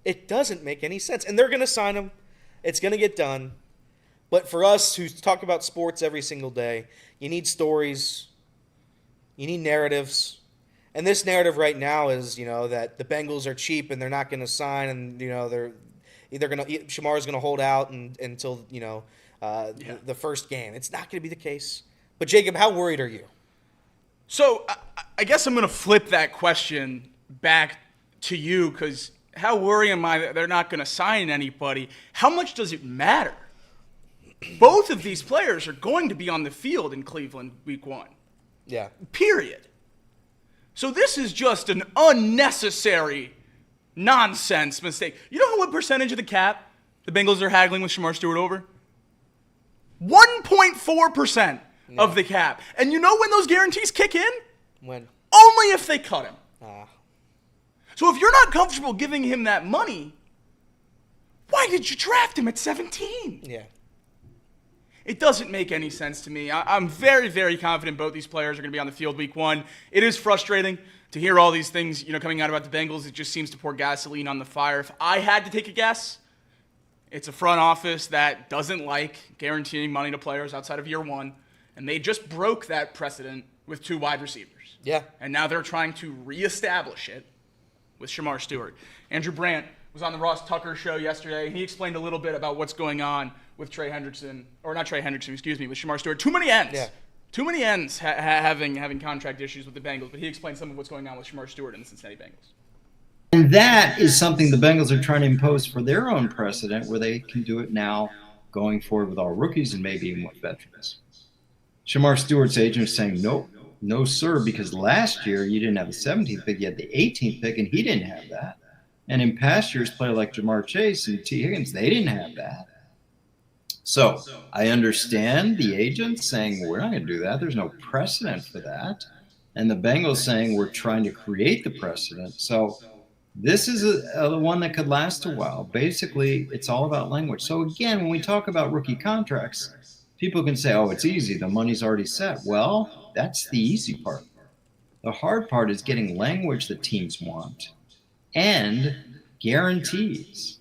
Speaker 6: It doesn't make any sense. And they're going to sign him. It's going to get done. But for us who talk about sports every single day, you need stories. You need narratives. And this narrative right now is, that the Bengals are cheap and they're not going to sign, and they're either Shamar's going to hold out until the first game. It's not going to be the case. But Jacob, how worried are you?
Speaker 2: So I guess I'm going to flip that question back to you, because how worried am I that they're not going to sign anybody? How much does it matter? Both of these players are going to be on the field in Cleveland week 1.
Speaker 6: Yeah. Period.
Speaker 2: So this is just an unnecessary nonsense mistake. You know what percentage of the cap the Bengals are haggling with Shamar Stewart over? 1.4% of the cap. And you know when those guarantees kick in?
Speaker 6: When?
Speaker 2: Only if they cut him. So if you're not comfortable giving him that money, why did you draft him at 17?
Speaker 6: Yeah.
Speaker 2: It doesn't make any sense to me. I'm very, very confident both these players are going to be on the field week 1. It is frustrating to hear all these things, coming out about the Bengals. It just seems to pour gasoline on the fire. If I had to take a guess, it's a front office that doesn't like guaranteeing money to players outside of year 1, and they just broke that precedent with 2 wide receivers.
Speaker 6: Yeah.
Speaker 2: And now they're trying to reestablish it with Shamar Stewart. Andrew Brandt was on the Ross Tucker show yesterday. He explained a little bit about what's going on with with Shamar Stewart. Too many ends.
Speaker 6: Yeah.
Speaker 2: Too many ends having contract issues with the Bengals. But he explained some of what's going on with Shamar Stewart and the Cincinnati Bengals.
Speaker 7: And that is something the Bengals are trying to impose for their own precedent, where they can do it now going forward with all rookies and maybe even with veterans. Shamar Stewart's agent is saying, nope, no, sir, because last year you didn't have the 17th pick, you had the 18th pick, and he didn't have that. And in past years, players like Jamar Chase and T. Higgins, they didn't have that. So I understand the agent saying, we're not going to do that. There's no precedent for that. And the Bengals saying, we're trying to create the precedent. So this is a one that could last a while. Basically, it's all about language. So again, when we talk about rookie contracts, people can say, oh, it's easy. The money's already set. Well, that's the easy part. The hard part is getting language that teams want and guarantees.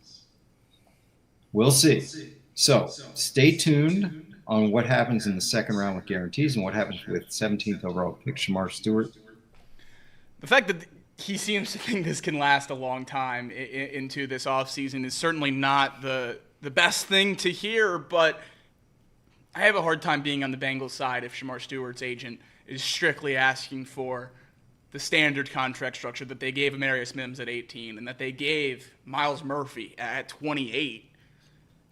Speaker 7: We'll see. So stay tuned on what happens in the second round with guarantees and what happens with 17th overall pick Shamar Stewart?
Speaker 2: The fact that he seems to think this can last a long time into this offseason is certainly not the best thing to hear, but I have a hard time being on the Bengals side if Shamar Stewart's agent is strictly asking for the standard contract structure that they gave Amarius Mims at 18 and that they gave Myles Murphy at 28.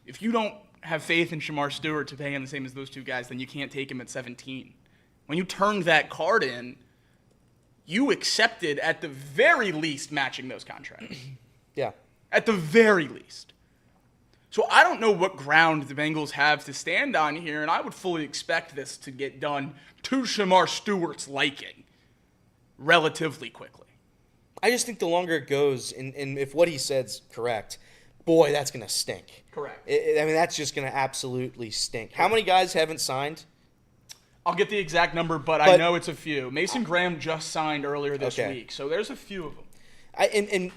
Speaker 2: If you don't have faith in Shamar Stewart to pay him the same as those two guys, then you can't take him at 17. When you turned that card in, you accepted at the very least matching those contracts.
Speaker 6: Yeah.
Speaker 2: At the very least. So I don't know what ground the Bengals have to stand on here, and I would fully expect this to get done to Shamar Stewart's liking relatively quickly.
Speaker 6: I just think the longer it goes, and if what he said's correct, boy, that's going to stink.
Speaker 2: Correct.
Speaker 6: I mean, that's just going to absolutely stink. How many guys haven't signed?
Speaker 2: I'll get the exact number, but I know it's a few. Mason Graham just signed earlier this week, so there's a few of them.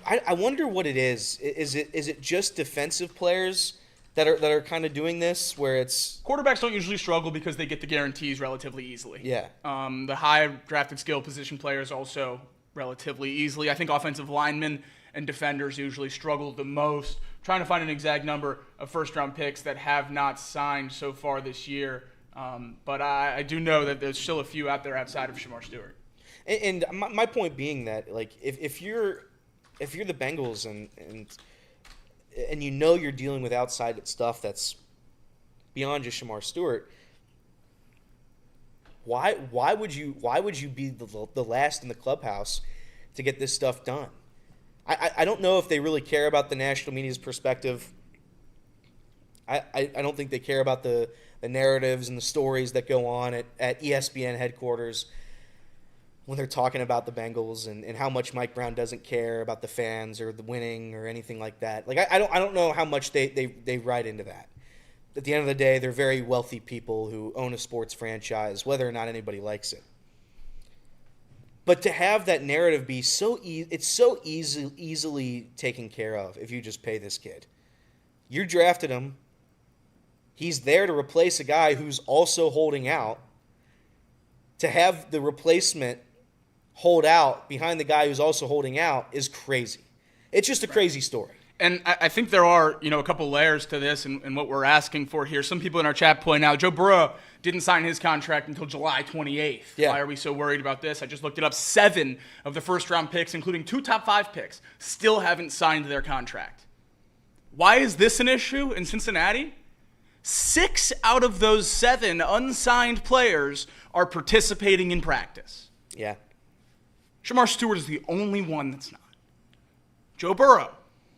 Speaker 6: I wonder what it is. Is it just defensive players that are kind of doing this, where it's
Speaker 2: quarterbacks don't usually struggle because they get the guarantees relatively easily.
Speaker 6: Yeah.
Speaker 2: The high drafted skill position players also relatively easily. I think offensive linemen and defenders usually struggle the most. Trying to find an exact number of first-round picks that have not signed so far this year. But I do know that there's still a few out there outside of Shamar Stewart.
Speaker 6: And my point being that, like, if you're the Bengals and you know you're dealing with outside stuff that's beyond just Shamar Stewart, why would you be the last in the clubhouse to get this stuff done? I don't know if they really care about the national media's perspective. I don't think they care about the narratives and the stories that go on at ESPN headquarters when they're talking about the Bengals and how much Mike Brown doesn't care about the fans or the winning or anything like that. Like I don't know how much they write into that. At the end of the day, they're very wealthy people who own a sports franchise, whether or not anybody likes it. But to have that narrative be it's so easily taken care of if you just pay this kid. You drafted him. He's there to replace a guy who's also holding out. To have the replacement hold out behind the guy who's also holding out is crazy. It's just a crazy story.
Speaker 2: And I think there are, a couple layers to this and what we're asking for here. Some people in our chat point out Joe Burrow didn't sign his contract until July 28th.
Speaker 6: Yeah.
Speaker 2: Why are we so worried about this? I just looked it up. 7 of the first-round picks, including 2 top 5 picks, still haven't signed their contract. Why is this an issue in Cincinnati? 6 out of those 7 unsigned players are participating in practice.
Speaker 6: Yeah.
Speaker 2: Shamar Stewart is the only one that's not. Joe Burrow,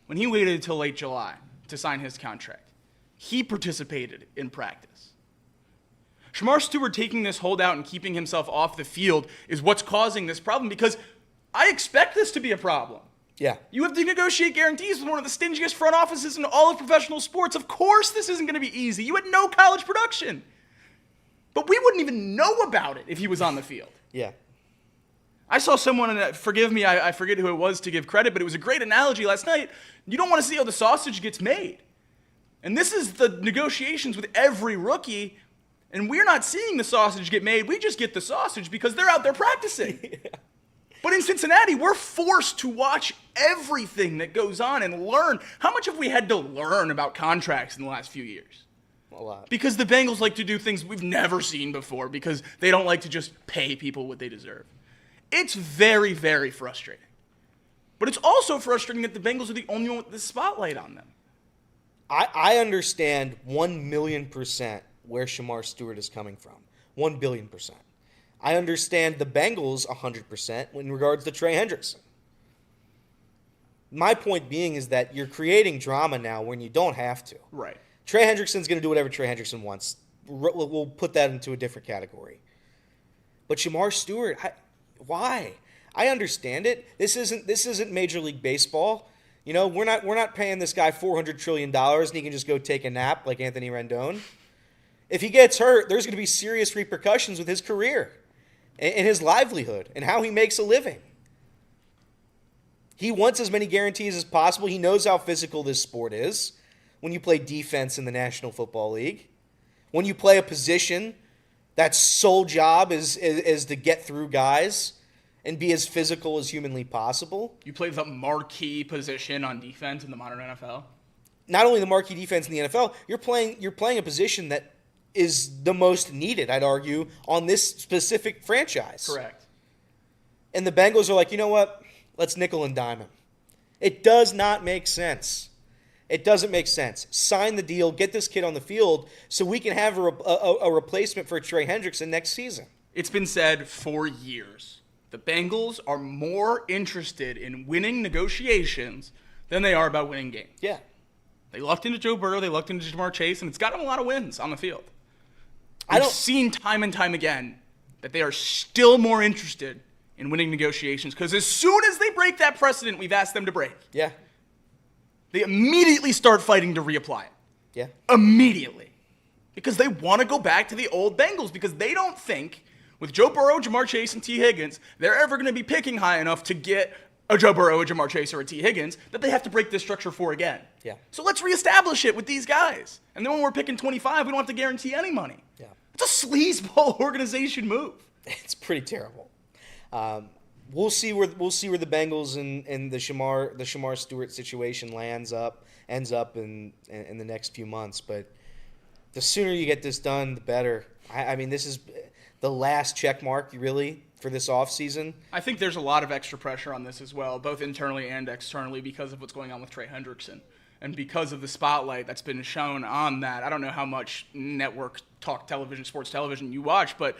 Speaker 2: when he waited until late July to sign his contract, he participated in practice. Shamar Stewart taking this holdout and keeping himself off the field is what's causing this problem, because I expect this to be a problem.
Speaker 6: Yeah.
Speaker 2: You have to negotiate guarantees with one of the stingiest front offices in all of professional sports. Of course this isn't going to be easy. You had no college production. But we wouldn't even know about it if he was on the field.
Speaker 6: Yeah.
Speaker 2: I saw someone, forgive me, I forget who it was to give credit, but it was a great analogy last night. You don't want to see how the sausage gets made. And this is the negotiations with every rookie, and we're not seeing the sausage get made. We just get the sausage because they're out there practicing. Yeah. But in Cincinnati, we're forced to watch everything that goes on and learn. How much have we had to learn about contracts in the last few years?
Speaker 6: A lot.
Speaker 2: Because the Bengals like to do things we've never seen before because they don't like to just pay people what they deserve. It's very, very frustrating. But it's also frustrating that the Bengals are the only one with the spotlight on them.
Speaker 6: I understand 1,000,000% where Shamar Stewart is coming from. 1,000,000,000%. I understand the Bengals 100% in regards to Trey Hendrickson. My point being is that you're creating drama now when you don't have to.
Speaker 2: Right.
Speaker 6: Trey Hendrickson's going to do whatever Trey Hendrickson wants. We'll put that into a different category. But Shamar Stewart, why? I understand it. This isn't Major League Baseball. We're not paying this guy $400 trillion and he can just go take a nap like Anthony Rendon. If he gets hurt, there's going to be serious repercussions with his career and his livelihood and how he makes a living. He wants as many guarantees as possible. He knows how physical this sport is when you play defense in the National Football League. When you play a position that's sole job is to get through guys and be as physical as humanly possible.
Speaker 2: You play the marquee position on defense in the modern NFL.
Speaker 6: Not only the marquee defense in the NFL, you're playing a position that is the most needed, I'd argue, on this specific franchise.
Speaker 2: Correct.
Speaker 6: And the Bengals are like, you know what? Let's nickel and dime him. It does not make sense. It doesn't make sense. Sign the deal, get this kid on the field so we can have a replacement for Trey Hendrickson next season.
Speaker 2: It's been said for years. The Bengals are more interested in winning negotiations than they are about winning games.
Speaker 6: Yeah.
Speaker 2: They lucked into Joe Burrow, they lucked into Jamar Chase, and it's got them a lot of wins on the field. I've seen time and time again that they are still more interested in winning negotiations because as soon as they break that precedent we've asked them to break,
Speaker 6: Yeah.
Speaker 2: they immediately start fighting to reapply it.
Speaker 6: Yeah.
Speaker 2: Immediately. Because they want to go back to the old Bengals because they don't think with Joe Burrow, Jamar Chase, and T. Higgins, they're ever going to be picking high enough to get a Joe Burrow, a Jamar Chase, or a T. Higgins that they have to break this structure for again.
Speaker 6: Yeah.
Speaker 2: So let's reestablish it with these guys. And then when we're picking 25, we don't have to guarantee any money.
Speaker 6: Yeah.
Speaker 2: It's a sleazeball organization move.
Speaker 6: It's pretty terrible. We'll see where the Bengals and the Shamar Stewart situation ends up in the next few months. But the sooner you get this done, the better. I mean, this is the last check mark really for this offseason.
Speaker 2: I think there's a lot of extra pressure on this as well, both internally and externally, because of what's going on with Trey Hendrickson. And because of the spotlight that's been shown on that. I don't know how much network talk television, sports television you watch, but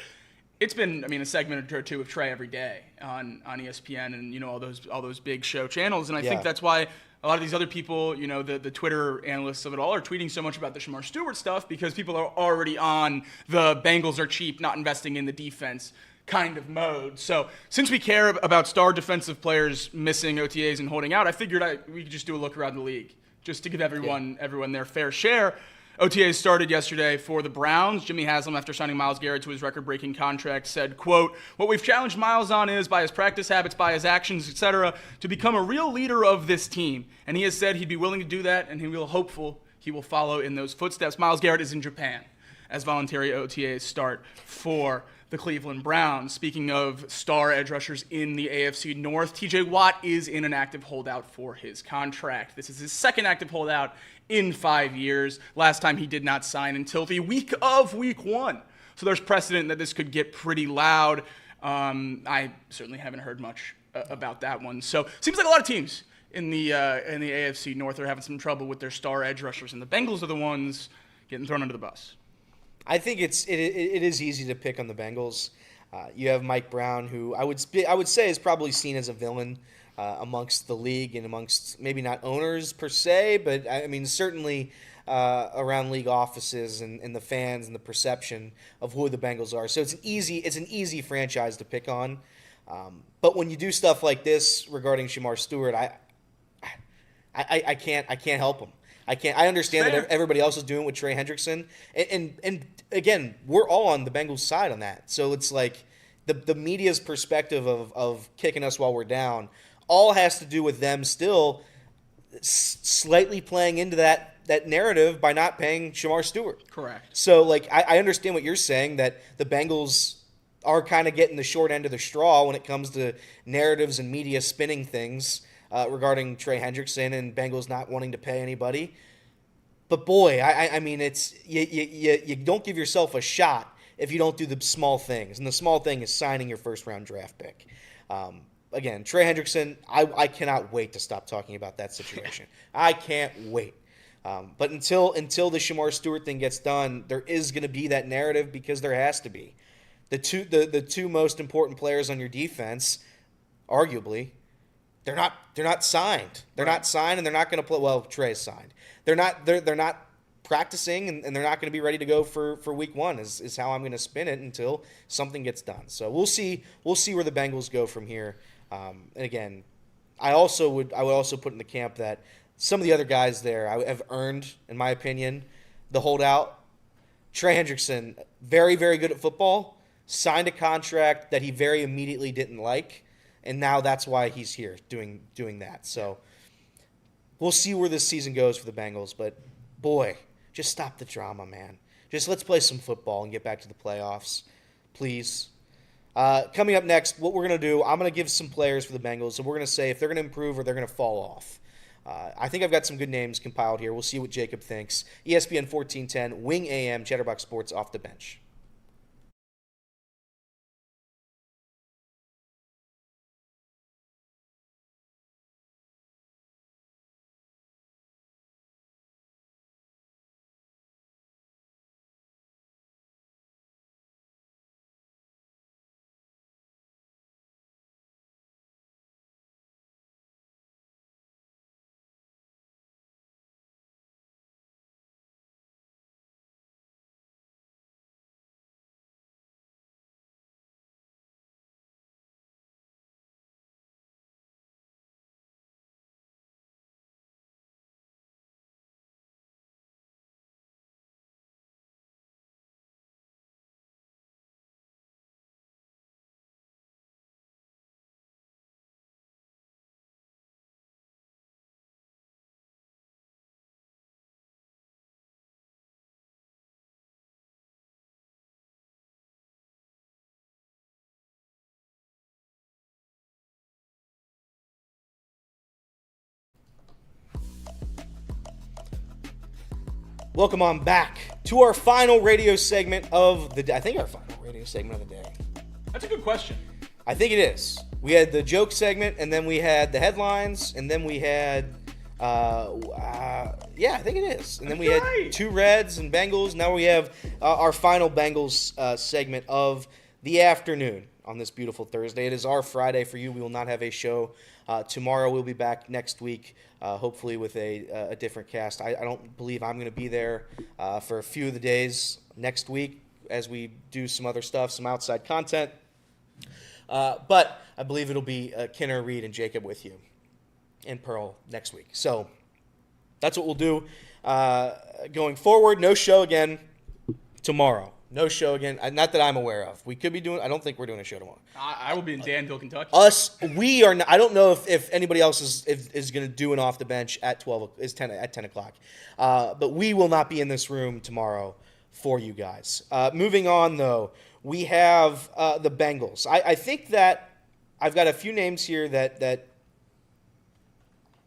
Speaker 2: it's been, a segment or two of Trey every day on ESPN and, all those big show channels. And I think that's why a lot of these other people, the Twitter analysts of it all are tweeting so much about the Shamar Stewart stuff because people are already on the Bengals are cheap, not investing in the defense kind of mode. So since we care about star defensive players missing OTAs and holding out, I figured we could just do a look around the league just to give everyone their fair share. OTAs started yesterday for the Browns. Jimmy Haslam, after signing Myles Garrett to his record-breaking contract, said, quote, "What we've challenged Myles on is, by his practice habits, by his actions, etc., to become a real leader of this team. And he has said he'd be willing to do that, and he will follow in those footsteps." Myles Garrett is in Japan as voluntary OTAs start for the Cleveland Browns. Speaking of star edge rushers in the AFC North, TJ Watt is in an active holdout for his contract. This is his second active holdout in 5 years. Last time he did not sign until the week of Week 1. So there's precedent that this could get pretty loud. I certainly haven't heard much about that one. So seems like a lot of teams in the AFC North are having some trouble with their star edge rushers, and the Bengals are the ones getting thrown under the bus.
Speaker 6: I think it is easy to pick on the Bengals. You have Mike Brown, who I would say is probably seen as a villain amongst the league and amongst maybe not owners per se, but certainly around league offices and the fans and the perception of who the Bengals are. So it's an easy franchise to pick on. But when you do stuff like this regarding Shamar Stewart, I can't help him. I understand that everybody else is doing with Trey Hendrickson, and again, we're all on the Bengals side on that. So it's like the media's perspective of kicking us while we're down all has to do with them still slightly playing into that narrative by not paying Shamar Stewart.
Speaker 2: Correct.
Speaker 6: So I understand what you're saying, that the Bengals are kind of getting the short end of the straw when it comes to narratives and media spinning things regarding Trey Hendrickson and Bengals not wanting to pay anybody. But boy, it's you don't give yourself a shot if you don't do the small things. And the small thing is signing your first-round draft pick. Again, Trey Hendrickson, I cannot wait to stop talking about that situation. I can't wait. But until the Shamar Stewart thing gets done, there is going to be that narrative because there has to be. The two most important players on your defense, arguably, they're not signed. They're not signed, and they're not going to play. Well, Trey's signed. They're not practicing, and they're not going to be ready to go for Week 1. Is how I'm going to spin it until something gets done. So we'll see where the Bengals go from here. And again, I would also put in the camp that some of the other guys there have earned, in my opinion, the holdout. Trey Hendrickson, very, very good at football, signed a contract that he very immediately didn't like. And now that's why he's here doing that. So we'll see where this season goes for the Bengals. But, boy, just stop the drama, man. Just let's play some football and get back to the playoffs, please. Coming up next, what we're going to do, I'm going to give some players for the Bengals, and we're going to say if they're going to improve or they're going to fall off. I think I've got some good names compiled here. We'll see what Jacob thinks. ESPN 1410, Wing AM, Chatterbox Sports, Off the Bench. Welcome on back to our final radio segment of the day. I think our final radio segment of the day.
Speaker 2: That's a good question.
Speaker 6: I think it is. We had the joke segment, and then we had the headlines, and then we had, I think it is. And then we had two Reds and Bengals. Now we have our final Bengals segment of the afternoon on this beautiful Thursday. It is our Friday for you. We will not have a show tomorrow. We'll be back next week, hopefully with a different cast. I don't believe I'm going to be there for a few of the days next week as we do some other stuff, some outside content. But I believe it'll be Kinner, Reed, and Jacob with you, and Pearl next week. So that's what we'll do going forward. No show again tomorrow. No show again. Not that I'm aware of. We could be doing. I don't think we're doing a show tomorrow.
Speaker 2: I will be in Danville, Kentucky.
Speaker 6: We are. I don't know if anybody else is going to do an off the bench at 10 o'clock. But we will not be in this room tomorrow for you guys. Moving on though, we have the Bengals. I think that I've got a few names here that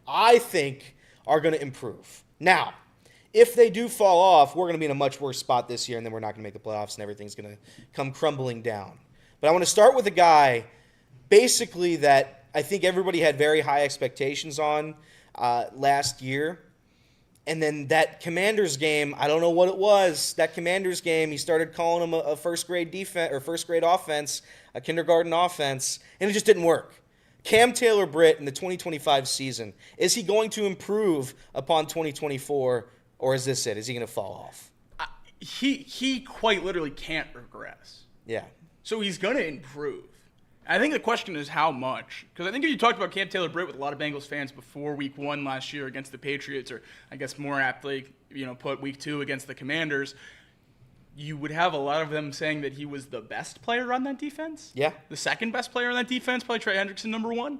Speaker 6: I think are going to improve. Now, if they do fall off, we're going to be in a much worse spot this year, and then we're not going to make the playoffs, and everything's going to come crumbling down. But I want to start with a guy, basically, that I think everybody had very high expectations on last year. And then that Commanders game, I don't know what it was. That Commanders game, he started calling them a first-grade defense or first-grade offense, a kindergarten offense, and it just didn't work. Cam Taylor-Britt in the 2025 season, is he going to improve upon 2024? Or is this it? Is he going to fall off?
Speaker 2: He quite literally can't regress.
Speaker 6: Yeah.
Speaker 2: So he's going to improve. I think the question is how much. Because I think if you talked about Cam Taylor-Britt with a lot of Bengals fans before Week 1 last year against the Patriots, or I guess more aptly, put Week 2 against the Commanders, you would have a lot of them saying that he was the best player on that defense.
Speaker 6: Yeah.
Speaker 2: The second best player on that defense, probably Trey Hendrickson, number 1.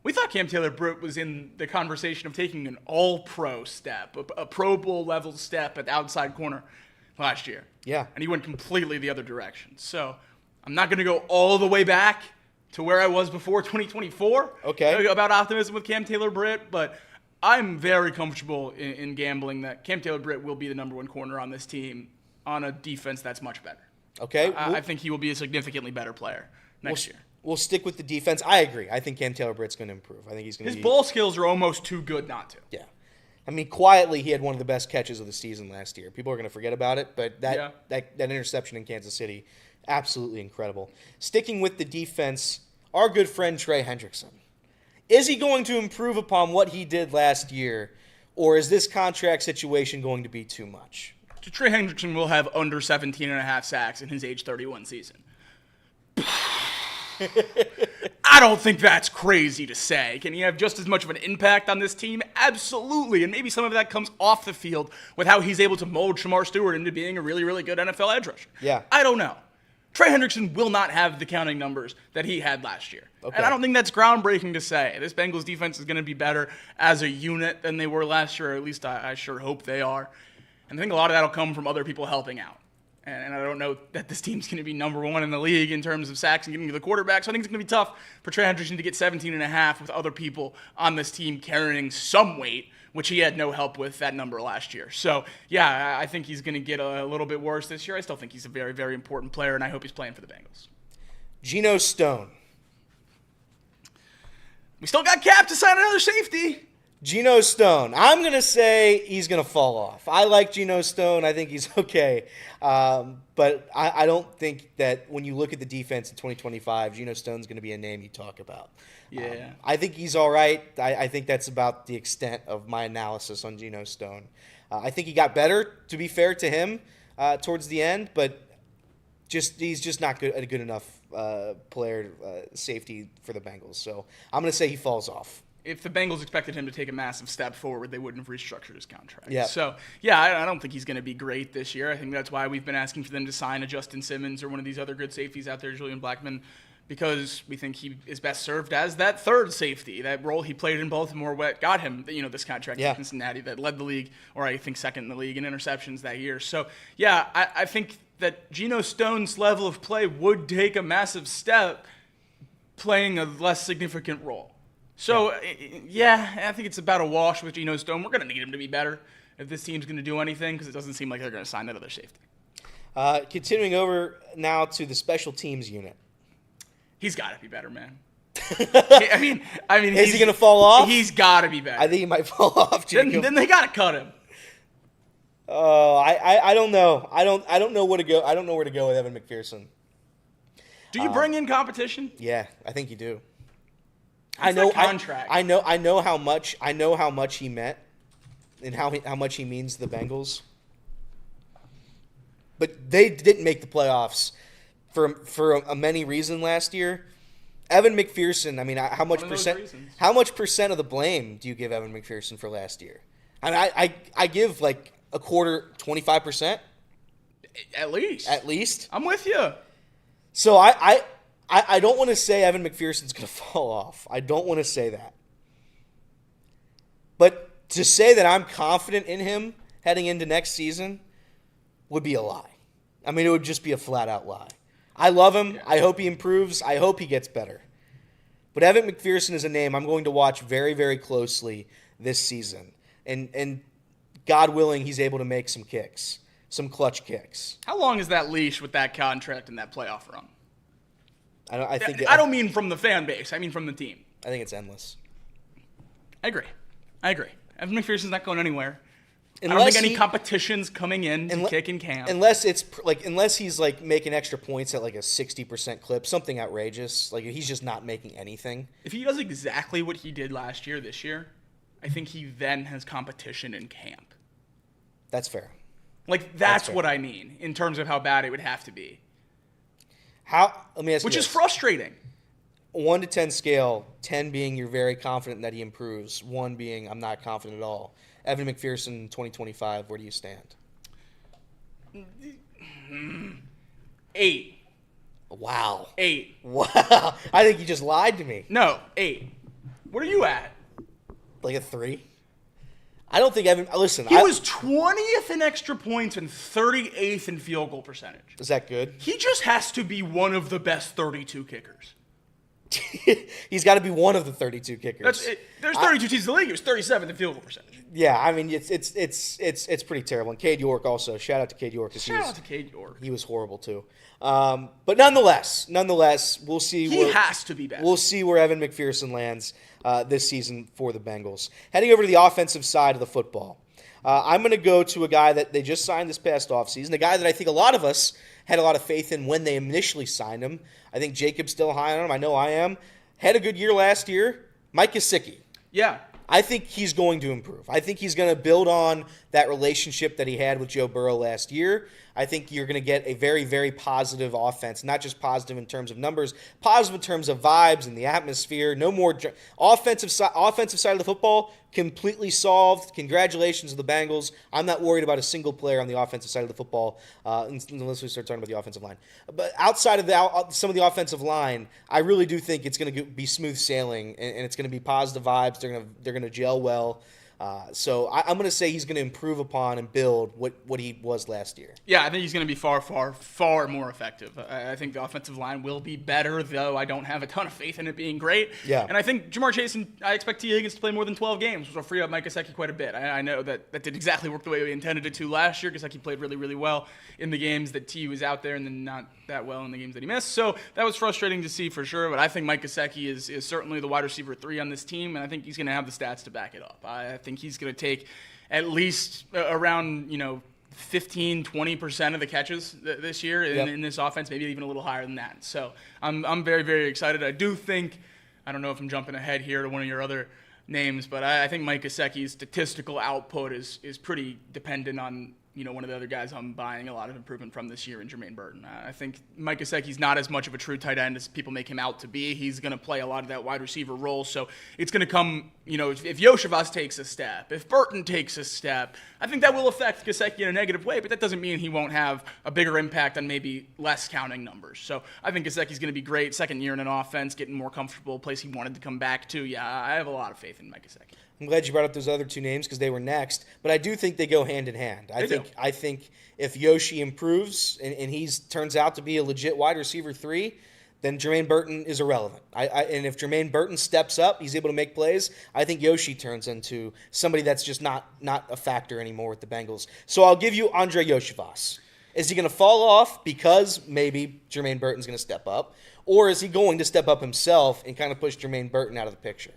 Speaker 2: We thought Cam Taylor-Britt was in the conversation of taking an all-pro step, a Pro Bowl level step at the outside corner last year.
Speaker 6: Yeah.
Speaker 2: And he went completely the other direction. So I'm not going to go all the way back to where I was before 2024 about optimism with Cam Taylor-Britt, but I'm very comfortable in gambling that Cam Taylor-Britt will be the number 1 corner on this team on a defense that's much better.
Speaker 6: Okay.
Speaker 2: I think he will be a significantly better player next year.
Speaker 6: We'll stick with the defense. I agree. I think Cam Taylor-Britt's going to improve. I think he's going to
Speaker 2: His ball skills are almost too good not to.
Speaker 6: Yeah. I mean, quietly, he had one of the best catches of the season last year. People are going to forget about it, but that interception in Kansas City, absolutely incredible. Sticking with the defense, our good friend Trey Hendrickson. Is he going to improve upon what he did last year, or is this contract situation going to be too much?
Speaker 2: Trey Hendrickson will have under 17.5 sacks in his age 31 season. I don't think that's crazy to say. Can he have just as much of an impact on this team? Absolutely. And maybe some of that comes off the field with how he's able to mold Shamar Stewart into being a really, really good NFL edge rusher.
Speaker 6: Yeah.
Speaker 2: I don't know. Trey Hendrickson will not have the counting numbers that he had last year. Okay. And I don't think that's groundbreaking to say. This Bengals defense is going to be better as a unit than they were last year, or at least I sure hope they are. And I think a lot of that will come from other people helping out. And I don't know that this team's going to be number one in the league in terms of sacks and getting to the quarterback. So I think it's going to be tough for Trey Hendrickson to get 17.5 with other people on this team carrying some weight, which he had no help with that number last year. So, yeah, I think he's going to get a little bit worse this year. I still think he's a very, very important player, and I hope he's playing for the Bengals.
Speaker 6: Geno Stone.
Speaker 2: We still got Cap to sign another safety.
Speaker 6: Geno Stone. I'm going to say he's going to fall off. I like Geno Stone. I think he's okay. But I don't think that when you look at the defense in 2025, Geno Stone's going to be a name you talk about.
Speaker 2: Yeah.
Speaker 6: I think he's all right. I think that's about the extent of my analysis on Geno Stone. I think he got better, to be fair to him, towards the end, but he's just not a good enough player, safety for the Bengals. So I'm going to say he falls off.
Speaker 2: If the Bengals expected him to take a massive step forward, they wouldn't have restructured his contract.
Speaker 6: Yeah.
Speaker 2: So, yeah, I don't think he's going to be great this year. I think that's why we've been asking for them to sign a Justin Simmons or one of these other good safeties out there, Julian Blackmon, because we think he is best served as that third safety. That role he played in Baltimore got him, this contract in Cincinnati that led the league, or I think second in the league in interceptions that year. So, yeah, I think that Geno Stone's level of play would take a massive step playing a less significant role. So, I think it's about a wash with Geno Stone. We're going to need him to be better if this team's going to do anything, because it doesn't seem like they're going to sign that other safety.
Speaker 6: Continuing over now to the special teams unit.
Speaker 2: He's got to be better, man. I mean,
Speaker 6: is he going to fall off?
Speaker 2: He's got to be better.
Speaker 6: I think he might fall off, Jacob.
Speaker 2: Then they got to cut him.
Speaker 6: Oh, I don't know. I don't know where to go. I don't know where to go with Evan McPherson.
Speaker 2: Do you bring in competition?
Speaker 6: Yeah, I think you do.
Speaker 2: I know contract.
Speaker 6: I know how much he meant, and how much he means to the Bengals. But they didn't make the playoffs for a many reason last year. Evan McPherson. I mean, how much percent of the blame do you give Evan McPherson for last year? And I give like a quarter, 25%.
Speaker 2: At least.
Speaker 6: At least.
Speaker 2: I'm with you.
Speaker 6: So I don't want to say Evan McPherson's going to fall off. I don't want to say that. But to say that I'm confident in him heading into next season would be a lie. I mean, it would just be a flat-out lie. I love him. Yeah. I hope he improves. I hope he gets better. But Evan McPherson is a name I'm going to watch very, very closely this season. And God willing, he's able to make some kicks, some clutch kicks.
Speaker 2: How long is that leash with that contract and that playoff run?
Speaker 6: I
Speaker 2: don't mean from the fan base. I mean from the team.
Speaker 6: I think it's endless.
Speaker 2: I agree. Evan McPherson's not going anywhere. I don't think any competition's coming in to kick in camp.
Speaker 6: Unless he's like making extra points at like a 60% clip, something outrageous. Like he's just not making anything.
Speaker 2: If he does exactly what he did last year, this year, I think he then has competition in camp.
Speaker 6: That's fair.
Speaker 2: Like that's what I mean in terms of how bad it would have to be.
Speaker 6: Let me ask you
Speaker 2: Which
Speaker 6: this.
Speaker 2: is frustrating.
Speaker 6: 1 to 10 scale, 10 being you're very confident that he improves, 1 being I'm not confident at all. Evan McPherson, 2025, where do you stand?
Speaker 2: 8.
Speaker 6: Wow.
Speaker 2: 8.
Speaker 6: Wow. I think you just lied to me.
Speaker 2: No, 8. What are you at?
Speaker 6: Like a 3? I don't think Evan. Listen,
Speaker 2: he was 20th in extra points and 38th in field goal percentage.
Speaker 6: Is that good?
Speaker 2: He just has to be one of the best 32 kickers.
Speaker 6: He's got to be one of the 32 kickers.
Speaker 2: There's 32 teams in the league. He was 37th in field goal percentage.
Speaker 6: Yeah, I mean it's pretty terrible. And Cade York also. Shout out to Cade York.
Speaker 2: Shout out to Cade York.
Speaker 6: He was horrible too. But nonetheless, we'll see.
Speaker 2: He has to be better.
Speaker 6: We'll see where Evan McPherson lands this season for the Bengals. Heading over to the offensive side of the football, I'm going to go to a guy that they just signed this past offseason, a guy that I think a lot of us had a lot of faith in when they initially signed him. I think Jacob's still high on him. I know I am. Had a good year last year. Mike Gesicki.
Speaker 2: Yeah.
Speaker 6: I think he's going to improve. I think he's going to build on that relationship that he had with Joe Burrow last year. I think you're going to get a very, very positive offense, not just positive in terms of numbers, positive in terms of vibes and the atmosphere. No more offensive side of the football completely solved. Congratulations to the Bengals. I'm not worried about a single player on the offensive side of the football unless we start talking about the offensive line. But outside of some of the offensive line, I really do think it's going to be smooth sailing and it's going to be positive vibes. They're going to gel well. So I'm going to say he's going to improve upon and build what he was last year.
Speaker 2: Yeah, I think he's going to be far, far, far more effective. I think the offensive line will be better, though I don't have a ton of faith in it being great.
Speaker 6: Yeah.
Speaker 2: And I think Jamar Chase and I expect T. Higgins to play more than 12 games, which will free up Mike Gesicki quite a bit. I know that did exactly work the way we intended it to last year. Gesicki played really, really well in the games that T was out there and then not that well in the games that he missed. So that was frustrating to see for sure, but I think Mike Gesicki is certainly the wide receiver 3 on this team, and I think he's going to have the stats to back it up. I think he's going to take at least around 15-20% of the catches this year in this offense, maybe even a little higher than that. So I'm very, very excited. I do think, I don't know if I'm jumping ahead here to one of your other names, but I think Mike Gesicki's statistical output is pretty dependent on one of the other guys I'm buying a lot of improvement from this year in Jermaine Burton. I think Mike Gesicki's not as much of a true tight end as people make him out to be. He's going to play a lot of that wide receiver role, so it's going to come, if Yoshivas takes a step, if Burton takes a step, I think that will affect Gesicki in a negative way, but that doesn't mean he won't have a bigger impact on maybe less counting numbers. So I think Gesicki's going to be great, second year in an offense, getting more comfortable, place he wanted to come back to. Yeah, I have a lot of faith in Mike Gesicki.
Speaker 6: I'm glad you brought up those other 2 names because they were next, but I do think they go hand in hand. I think if Yoshi improves and he turns out to be a legit wide receiver 3, then Jermaine Burton is irrelevant. And if Jermaine Burton steps up, he's able to make plays, I think Yoshi turns into somebody that's just not a factor anymore with the Bengals. So I'll give you Andre Yoshivas. Is he going to fall off because maybe Jermaine Burton's going to step up, or is he going to step up himself and kind of push Jermaine Burton out of the picture?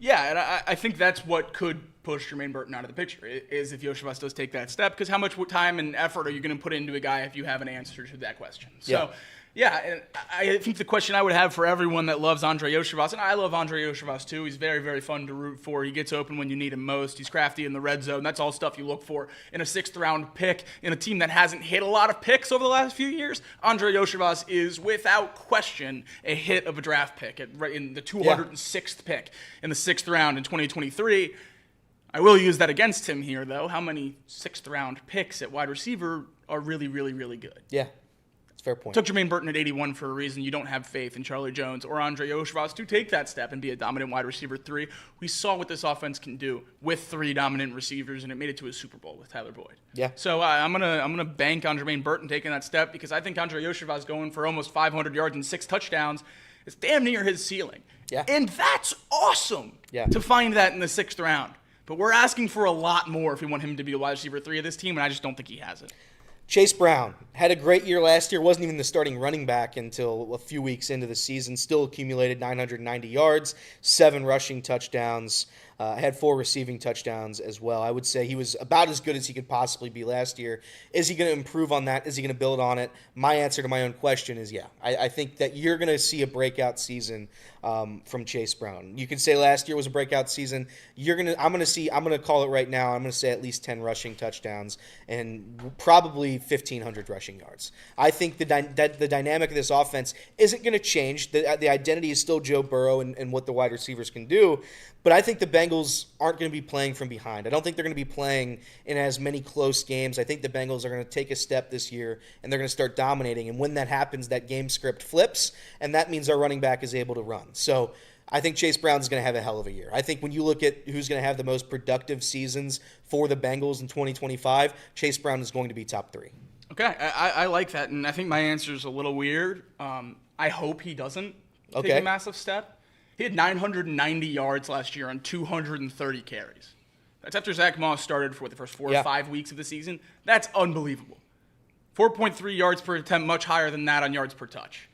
Speaker 2: Yeah, and I think that's what could push Jermaine Burton out of the picture, is if Yoshivas does take that step, because how much time and effort are you going to put into a guy if you have an answer to that question? So, yeah, and I think the question I would have for everyone that loves Andre Yoshivas, and I love Andre Yoshivas too, he's very, very fun to root for. He gets open when you need him most. He's crafty in the red zone. That's all stuff you look for in a 6th-round pick in a team that hasn't hit a lot of picks over the last few years. Andre Yoshivas is, without question, a hit of a draft pick in the 206th pick in the 6th round in 2023. I will use that against him here, though. How many 6th-round picks at wide receiver are really, really, really good?
Speaker 6: Yeah. Fair point.
Speaker 2: Took Jermaine Burton at 81 for a reason. You don't have faith in Charlie Jones or Andre Yoshivas to take that step and be a dominant wide receiver 3. We saw what this offense can do with 3 dominant receivers, and it made it to a Super Bowl with Tyler Boyd.
Speaker 6: Yeah.
Speaker 2: So I'm gonna bank on Jermaine Burton taking that step because I think Andre Yoshivas going for almost 500 yards and 6 touchdowns is damn near his ceiling.
Speaker 6: Yeah.
Speaker 2: And that's awesome.
Speaker 6: Yeah.
Speaker 2: To find that in the 6th round. But we're asking for a lot more if we want him to be the wide receiver 3 of this team, and I just don't think he has it.
Speaker 6: Chase Brown had a great year last year, wasn't even the starting running back until a few weeks into the season, still accumulated 990 yards, 7 rushing touchdowns, had 4 receiving touchdowns as well. I would say he was about as good as he could possibly be last year. Is he going to improve on that? Is he going to build on it? My answer to my own question is yeah. I think that you're going to see a breakout season from Chase Brown. You can say last year was a breakout season. I'm going to call it right now. I'm going to say at least 10 rushing touchdowns and probably 1,500 rushing yards. I think the dynamic of this offense isn't going to change. The identity is still Joe Burrow and what the wide receivers can do. But I think the Bengals aren't going to be playing from behind. I don't think they're going to be playing in as many close games. I think the Bengals are going to take a step this year, and they're going to start dominating. And when that happens, that game script flips, and that means our running back is able to run. So I think Chase Brown is going to have a hell of a year. I think when you look at who's going to have the most productive seasons for the Bengals in 2025, Chase Brown is going to be top 3.
Speaker 2: Okay, I like that, and I think my answer is a little weird. I hope he doesn't take a massive step. He had 990 yards last year on 230 carries. That's after Zach Moss started for the first 4 or 5 weeks of the season. That's unbelievable. 4.3 yards per attempt, much higher than that on yards per touch.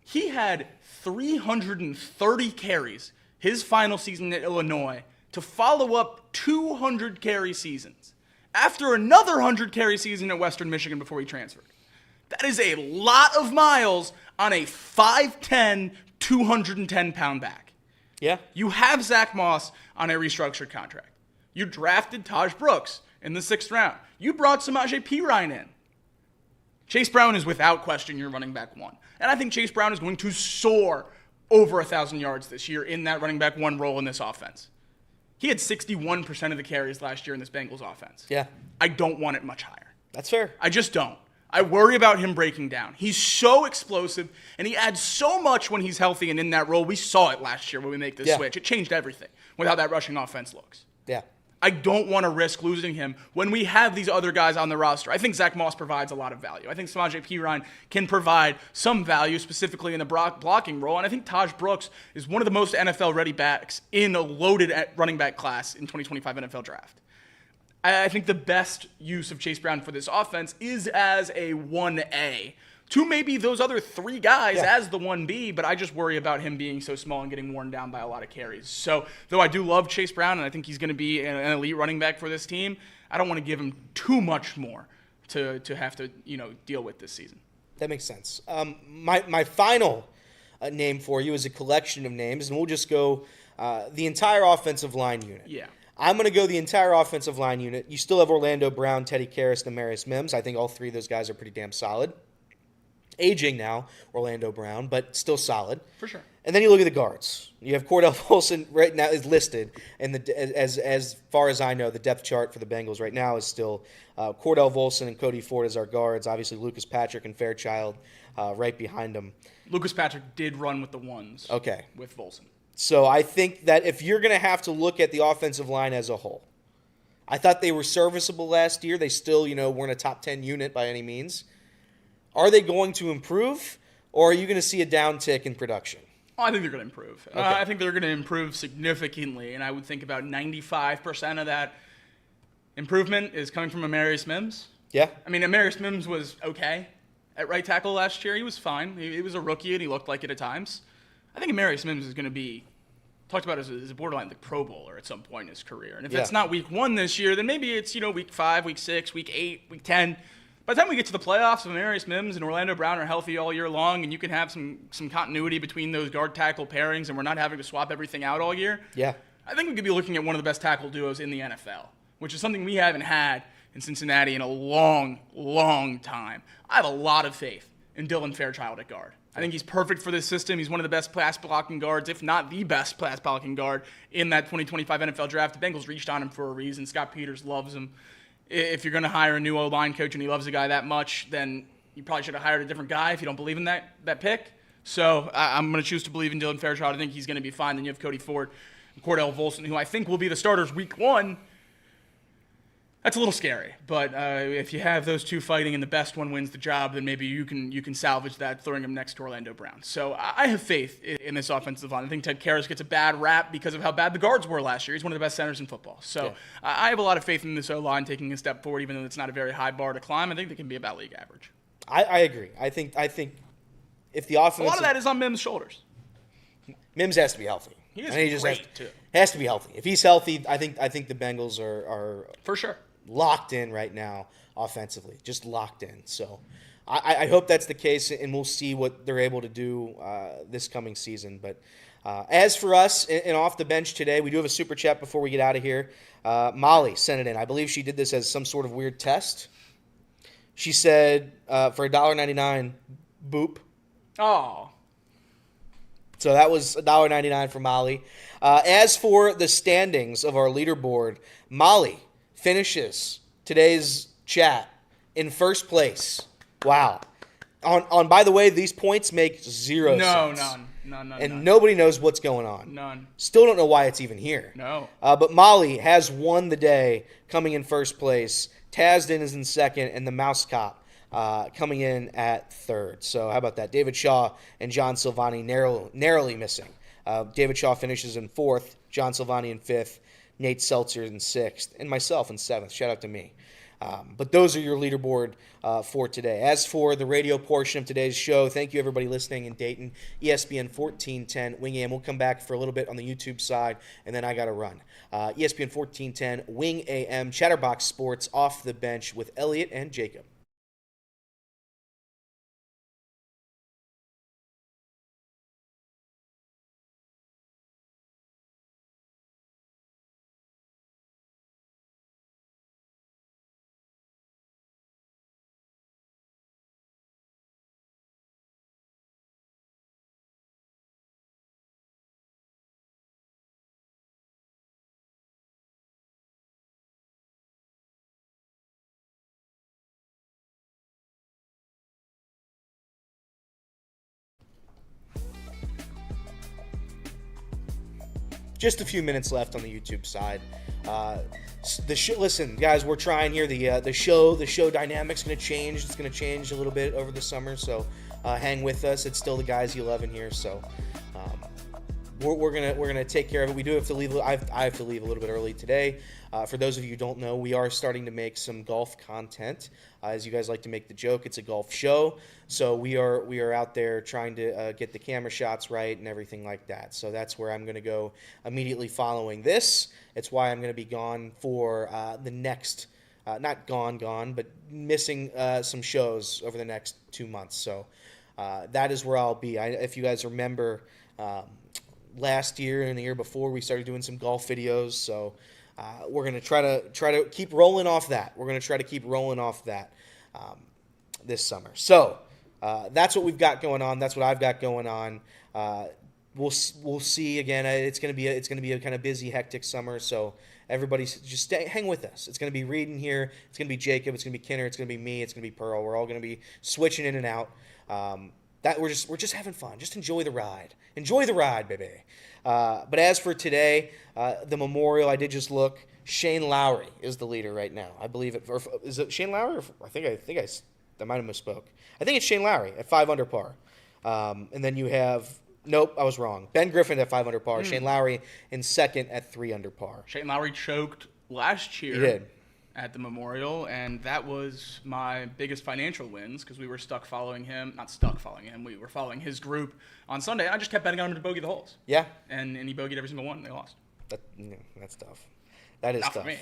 Speaker 2: He had 330 carries his final season at Illinois to follow up 200 carry seasons after another 100 carry season at Western Michigan before he transferred. That is a lot of miles on a 5'10", 210-pound back.
Speaker 6: Yeah.
Speaker 2: You have Zach Moss on a restructured contract. You drafted Taj Brooks in the 6th round. You brought Samaje Perine in. Chase Brown is without question your running back 1. And I think Chase Brown is going to soar over 1,000 yards this year in that running back 1 role in this offense. He had 61% of the carries last year in this Bengals offense.
Speaker 6: Yeah.
Speaker 2: I don't want it much higher.
Speaker 6: That's fair.
Speaker 2: I just don't. I worry about him breaking down. He's so explosive, and he adds so much when he's healthy and in that role. We saw it last year when we make this switch. It changed everything with how that rushing offense looks.
Speaker 6: Yeah.
Speaker 2: I don't want to risk losing him when we have these other guys on the roster. I think Zach Moss provides a lot of value. I think Samaje Perine can provide some value, specifically in the blocking role. And I think Taj Brooks is one of the most NFL-ready backs in a loaded running back class in 2025 NFL draft. I think the best use of Chase Brown for this offense is as a 1A to maybe those other 3 guys as the 1B, but I just worry about him being so small and getting worn down by a lot of carries. So, though I do love Chase Brown and I think he's going to be an elite running back for this team, I don't want to give him too much more to have to, deal with this season.
Speaker 6: That makes sense. My final name for you is a collection of names, and we'll just go the entire offensive line unit.
Speaker 2: Yeah.
Speaker 6: I'm going to go the entire offensive line unit. You still have Orlando Brown, Teddy Karras, and Amarius Mims. I think all 3 of those guys are pretty damn solid. Aging now, Orlando Brown, but still solid.
Speaker 2: For sure.
Speaker 6: And then you look at the guards. You have Cordell Volson right now is listed, and as far as I know, the depth chart for the Bengals right now is still Cordell Volson and Cody Ford as our guards. Obviously, Lucas Patrick and Fairchild right behind them.
Speaker 2: Lucas Patrick did run with the ones.
Speaker 6: Okay.
Speaker 2: With Volson.
Speaker 6: So I think that if you're going to have to look at the offensive line as a whole, I thought they were serviceable last year. They still, weren't a top 10 unit by any means. Are they going to improve, or are you going to see a downtick in production?
Speaker 2: Oh, I think they're going to improve.
Speaker 6: Okay.
Speaker 2: I think they're going to improve significantly, and I would think about 95% of that improvement is coming from Amarius Mims.
Speaker 6: Yeah.
Speaker 2: I mean, Amarius Mims was okay at right tackle last year. He was fine. He was a rookie, and he looked like it at times. I think Amarius Mims is going to be talked about as a borderline the Pro Bowler at some point in his career. And if it's not week 1 this year, then maybe it's, week 5, week 6, week 8, week 10. By the time we get to the playoffs, if Amarius Mims and Orlando Brown are healthy all year long, and you can have some continuity between those guard-tackle pairings, and we're not having to swap everything out all year, I think we could be looking at one of the best tackle duos in the NFL, which is something we haven't had in Cincinnati in a long, long time. I have a lot of faith in Dylan Fairchild at guard. I think he's perfect for this system. He's one of the best pass-blocking guards, if not the best pass-blocking guard in that 2025 NFL draft. The Bengals reached on him for a reason. Scott Peters loves him. If you're going to hire a new O-line coach and he loves a guy that much, then you probably should have hired a different guy if you don't believe in that pick. So I'm going to choose to believe in Dylan Fairchild. I think he's going to be fine. Then you have Cody Ford and Cordell Volson, who I think will be the starters week 1. That's a little scary. But if you have those 2 fighting and the best one wins the job, then maybe you can salvage that, throwing him next to Orlando Brown. So I have faith in this offensive line. I think Ted Karras gets a bad rap because of how bad the guards were last year. He's one of the best centers in football. So I have a lot of faith in this O-line taking a step forward, even though it's not a very high bar to climb. I think they can be about league average.
Speaker 6: I agree. I think if the offense,
Speaker 2: a lot of that is on Mims' shoulders.
Speaker 6: Mims has to be healthy.
Speaker 2: He is
Speaker 6: he just
Speaker 2: great, too.
Speaker 6: Has to be healthy. If he's healthy, I think the Bengals are
Speaker 2: for sure
Speaker 6: locked in right now offensively, just locked in. So I hope that's the case, and we'll see what they're able to do this coming season. But as for us and off the bench today, we do have a super chat before we get out of here. Molly sent it in. I believe she did this as some sort of weird test. She said for $1.99, boop.
Speaker 2: Oh.
Speaker 6: So that was $1.99 for Molly. As for the standings of our leaderboard, Molly finishes today's chat in first place. Wow. On by the way, these points make zero sense.
Speaker 2: None.
Speaker 6: And nobody knows what's going on.
Speaker 2: None.
Speaker 6: Still don't know why it's even here.
Speaker 2: No.
Speaker 6: But Molly has won the day, coming in first place. Tasden is in second, and the Mouse Cop coming in at third. So how about that? David Shaw and John Silvani narrowly missing. David Shaw finishes in fourth, John Silvani in fifth, Nate Seltzer in sixth, and myself in seventh. Shout out to me. But those are your leaderboard for today. As for the radio portion of today's show, thank you everybody listening in Dayton. ESPN 1410 Wing AM. We'll come back for a little bit on the YouTube side, and then I got to run. ESPN 1410 Wing AM, Chatterbox Sports, Off the Bench with Elliot and Jacob. just a few minutes left on the YouTube side. Listen, guys, we're trying here. The show dynamic's going to change. It's going to change a little bit over the summer, so hang with us. It's still the guys you love in here, so we're gonna take care of it. We do have to leave. I have to leave a little bit early today. For those of you who don't know, we are starting to make some golf content. As you guys like to make the joke, it's a golf show, so we are out there trying to get the camera shots right and everything like that. So that's where I'm going to go immediately following this. It's why I'm going to be gone for the next, not gone, but missing some shows over the next 2 months. So that is where I'll be. If you guys remember, last year and the year before, we started doing some golf videos. So we're going to try to keep rolling off that. We're going to try to keep rolling off that this summer. So that's what we've got going on. That's what I've got going on. We'll see again. It's going to be a kind of busy, hectic summer. So everybody just hang with us. It's going to be Reed in here. It's going to be Jacob. It's going to be Kinner. It's going to be me. It's going to be Pearl. We're all going to be switching in and out. That we're just having fun. Just enjoy the ride. Enjoy the ride, baby. But as for today, the memorial, I did just look. Shane Lowry is the leader right now. I believe it. Or is it Shane Lowry? I think I might have misspoke. I think it's Shane Lowry at 5 under par. And then you have, nope, I was wrong. Ben Griffin at 5 under par. Shane Lowry in second at 3 under par.
Speaker 2: Shane Lowry choked last year.
Speaker 6: He did.
Speaker 2: At the Memorial, and that was my biggest financial wins because we were not following him. We were following his group on Sunday. I just kept betting on him to bogey the holes. Yeah. And he bogeyed every single one, and they lost.
Speaker 6: That's tough. That is
Speaker 2: not
Speaker 6: tough.
Speaker 2: For me.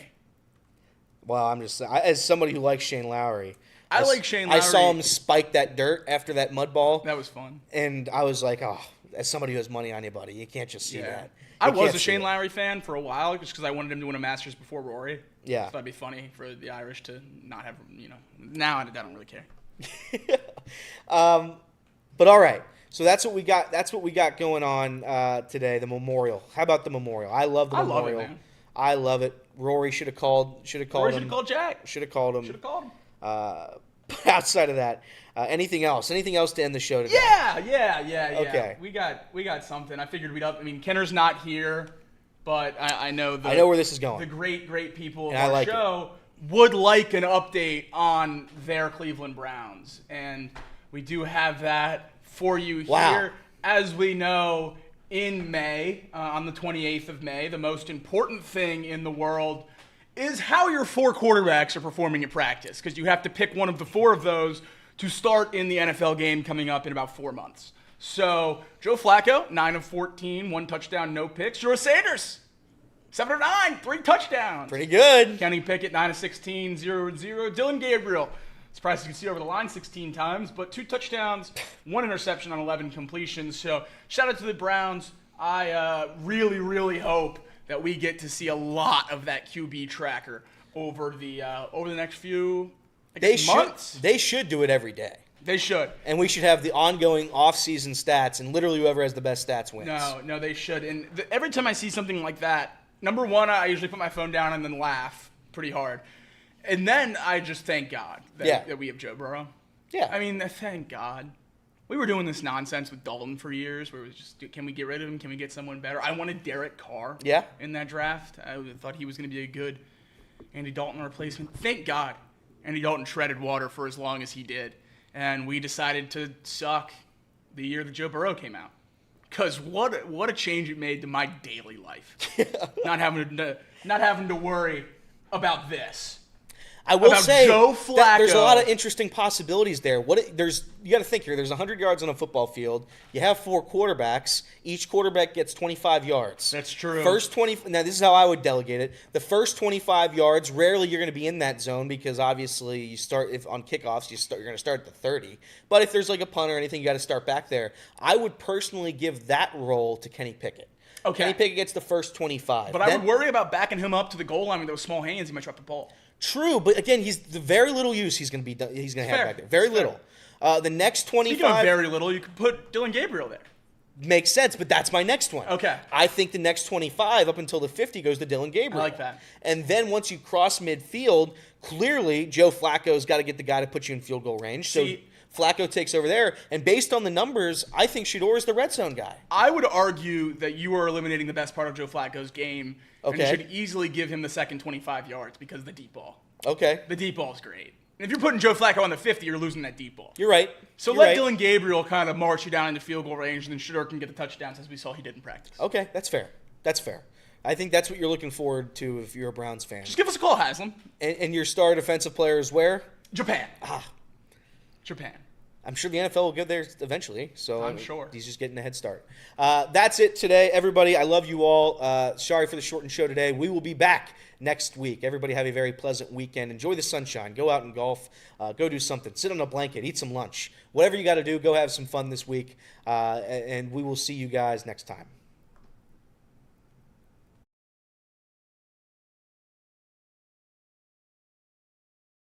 Speaker 6: Well, I'm just as somebody who likes Shane Lowry.
Speaker 2: I like Shane Lowry.
Speaker 6: I saw him spike that dirt after that mud ball.
Speaker 2: That was fun.
Speaker 6: And I was like, oh, as somebody who has money on you, buddy, you can't just see that.
Speaker 2: I was a Shane Lowry fan for a while just because I wanted him to win a Masters before Rory.
Speaker 6: Yeah.
Speaker 2: So that'd be funny for the Irish to not have, now I don't really care.
Speaker 6: But all right. So that's what we got. That's what we got going on today. The memorial. How about the memorial? I love the memorial.
Speaker 2: Love it, man.
Speaker 6: I love it. Rory should have called.
Speaker 2: Rory should have called Jack.
Speaker 6: Should have called him.
Speaker 2: Should have called him.
Speaker 6: Outside of that, anything else? Anything else to end the show today?
Speaker 2: Yeah.
Speaker 6: Okay.
Speaker 2: We got something. I figured we'd up. I mean, Kenner's not here, but I know
Speaker 6: where this is going.
Speaker 2: The great people of our show would like an update on their Cleveland Browns, and we do have that for you here. As we know, in May, on the 28th of May, the most important thing in the world is how your 4 quarterbacks are performing at practice, because you have to pick one of the 4 of those to start in the NFL game coming up in about 4 months. So, Joe Flacco, 9 of 14, 1 touchdown, no picks. Joe Sanders, 7 of 9, 3 touchdowns.
Speaker 6: Pretty good.
Speaker 2: Kenny Pickett, 9 of 16, 0-0. Dylan Gabriel, surprised you can see over the line 16 times, but 2 touchdowns, 1 interception on 11 completions. So, shout out to the Browns. I really hope that we get to see a lot of that QB tracker over the next few months.
Speaker 6: They should do it every day.
Speaker 2: They should.
Speaker 6: And we should have the ongoing off-season stats, and literally whoever has the best stats wins.
Speaker 2: No, they should. And every time I see something like that, number one, I usually put my phone down and then laugh pretty hard. And then I just thank God that we have Joe Burrow.
Speaker 6: Yeah.
Speaker 2: I mean, thank God. We were doing this nonsense with Dalton for years where it was just, can we get rid of him? Can we get someone better? I wanted Derek Carr in that draft. I thought he was going to be a good Andy Dalton replacement. Thank God Andy Dalton treaded water for as long as he did. And we decided to suck the year that Joe Burrow came out. Because what a change it made to my daily life. not having to worry about this.
Speaker 6: I will say
Speaker 2: Joe Flacco.
Speaker 6: There's a lot of interesting possibilities there. You got to think here. There's 100 yards on a football field. You have 4 quarterbacks. Each quarterback gets 25 yards.
Speaker 2: That's true.
Speaker 6: Now this is how I would delegate it. The first 25 yards, rarely you're going to be in that zone because obviously you start on kickoffs. You're going to start at the 30. But if there's like a punt or anything, you got to start back there. I would personally give that role to Kenny Pickett.
Speaker 2: Okay.
Speaker 6: Kenny Pickett gets the first 25.
Speaker 2: But I would worry about backing him up to the goal line with those small hands. He might drop the ball.
Speaker 6: True, but again, he's the very little use he's going to have back there. Very little. The next 25.
Speaker 2: Speaking of very little, you could put Dylan Gabriel there.
Speaker 6: Makes sense, but that's my next one.
Speaker 2: Okay.
Speaker 6: I think the next 25 up until the 50 goes to Dylan Gabriel.
Speaker 2: I like that.
Speaker 6: And then once you cross midfield, clearly Joe Flacco's got to get the guy to put you in field goal range. So Flacco takes over there. And based on the numbers, I think Shedeur is the red zone guy.
Speaker 2: I would argue that you are eliminating the best part of Joe Flacco's game.
Speaker 6: Okay.
Speaker 2: And you should easily give him the second 25 yards because of the deep ball.
Speaker 6: Okay.
Speaker 2: The deep ball is great. And if you're putting Joe Flacco on the 50, you're losing that deep ball.
Speaker 6: You're right.
Speaker 2: So
Speaker 6: You're
Speaker 2: let
Speaker 6: right.
Speaker 2: Dylan Gabriel kind of march you down into field goal range, and then Shedeur can get the touchdowns as we saw he did in practice.
Speaker 6: Okay, that's fair. That's fair. I think that's what you're looking forward to if you're a Browns fan.
Speaker 2: Just give us a call, Haslam.
Speaker 6: And your star defensive player is where?
Speaker 2: Japan. Japan.
Speaker 6: I'm sure the NFL will get there eventually. So
Speaker 2: I'm sure.
Speaker 6: He's just getting a head start. That's it today, everybody. I love you all. Sorry for the shortened show today. We will be back next week. Everybody have a very pleasant weekend. Enjoy the sunshine. Go out and golf. Go do something. Sit on a blanket. Eat some lunch. Whatever you got to do, go have some fun this week. And we will see you guys next time.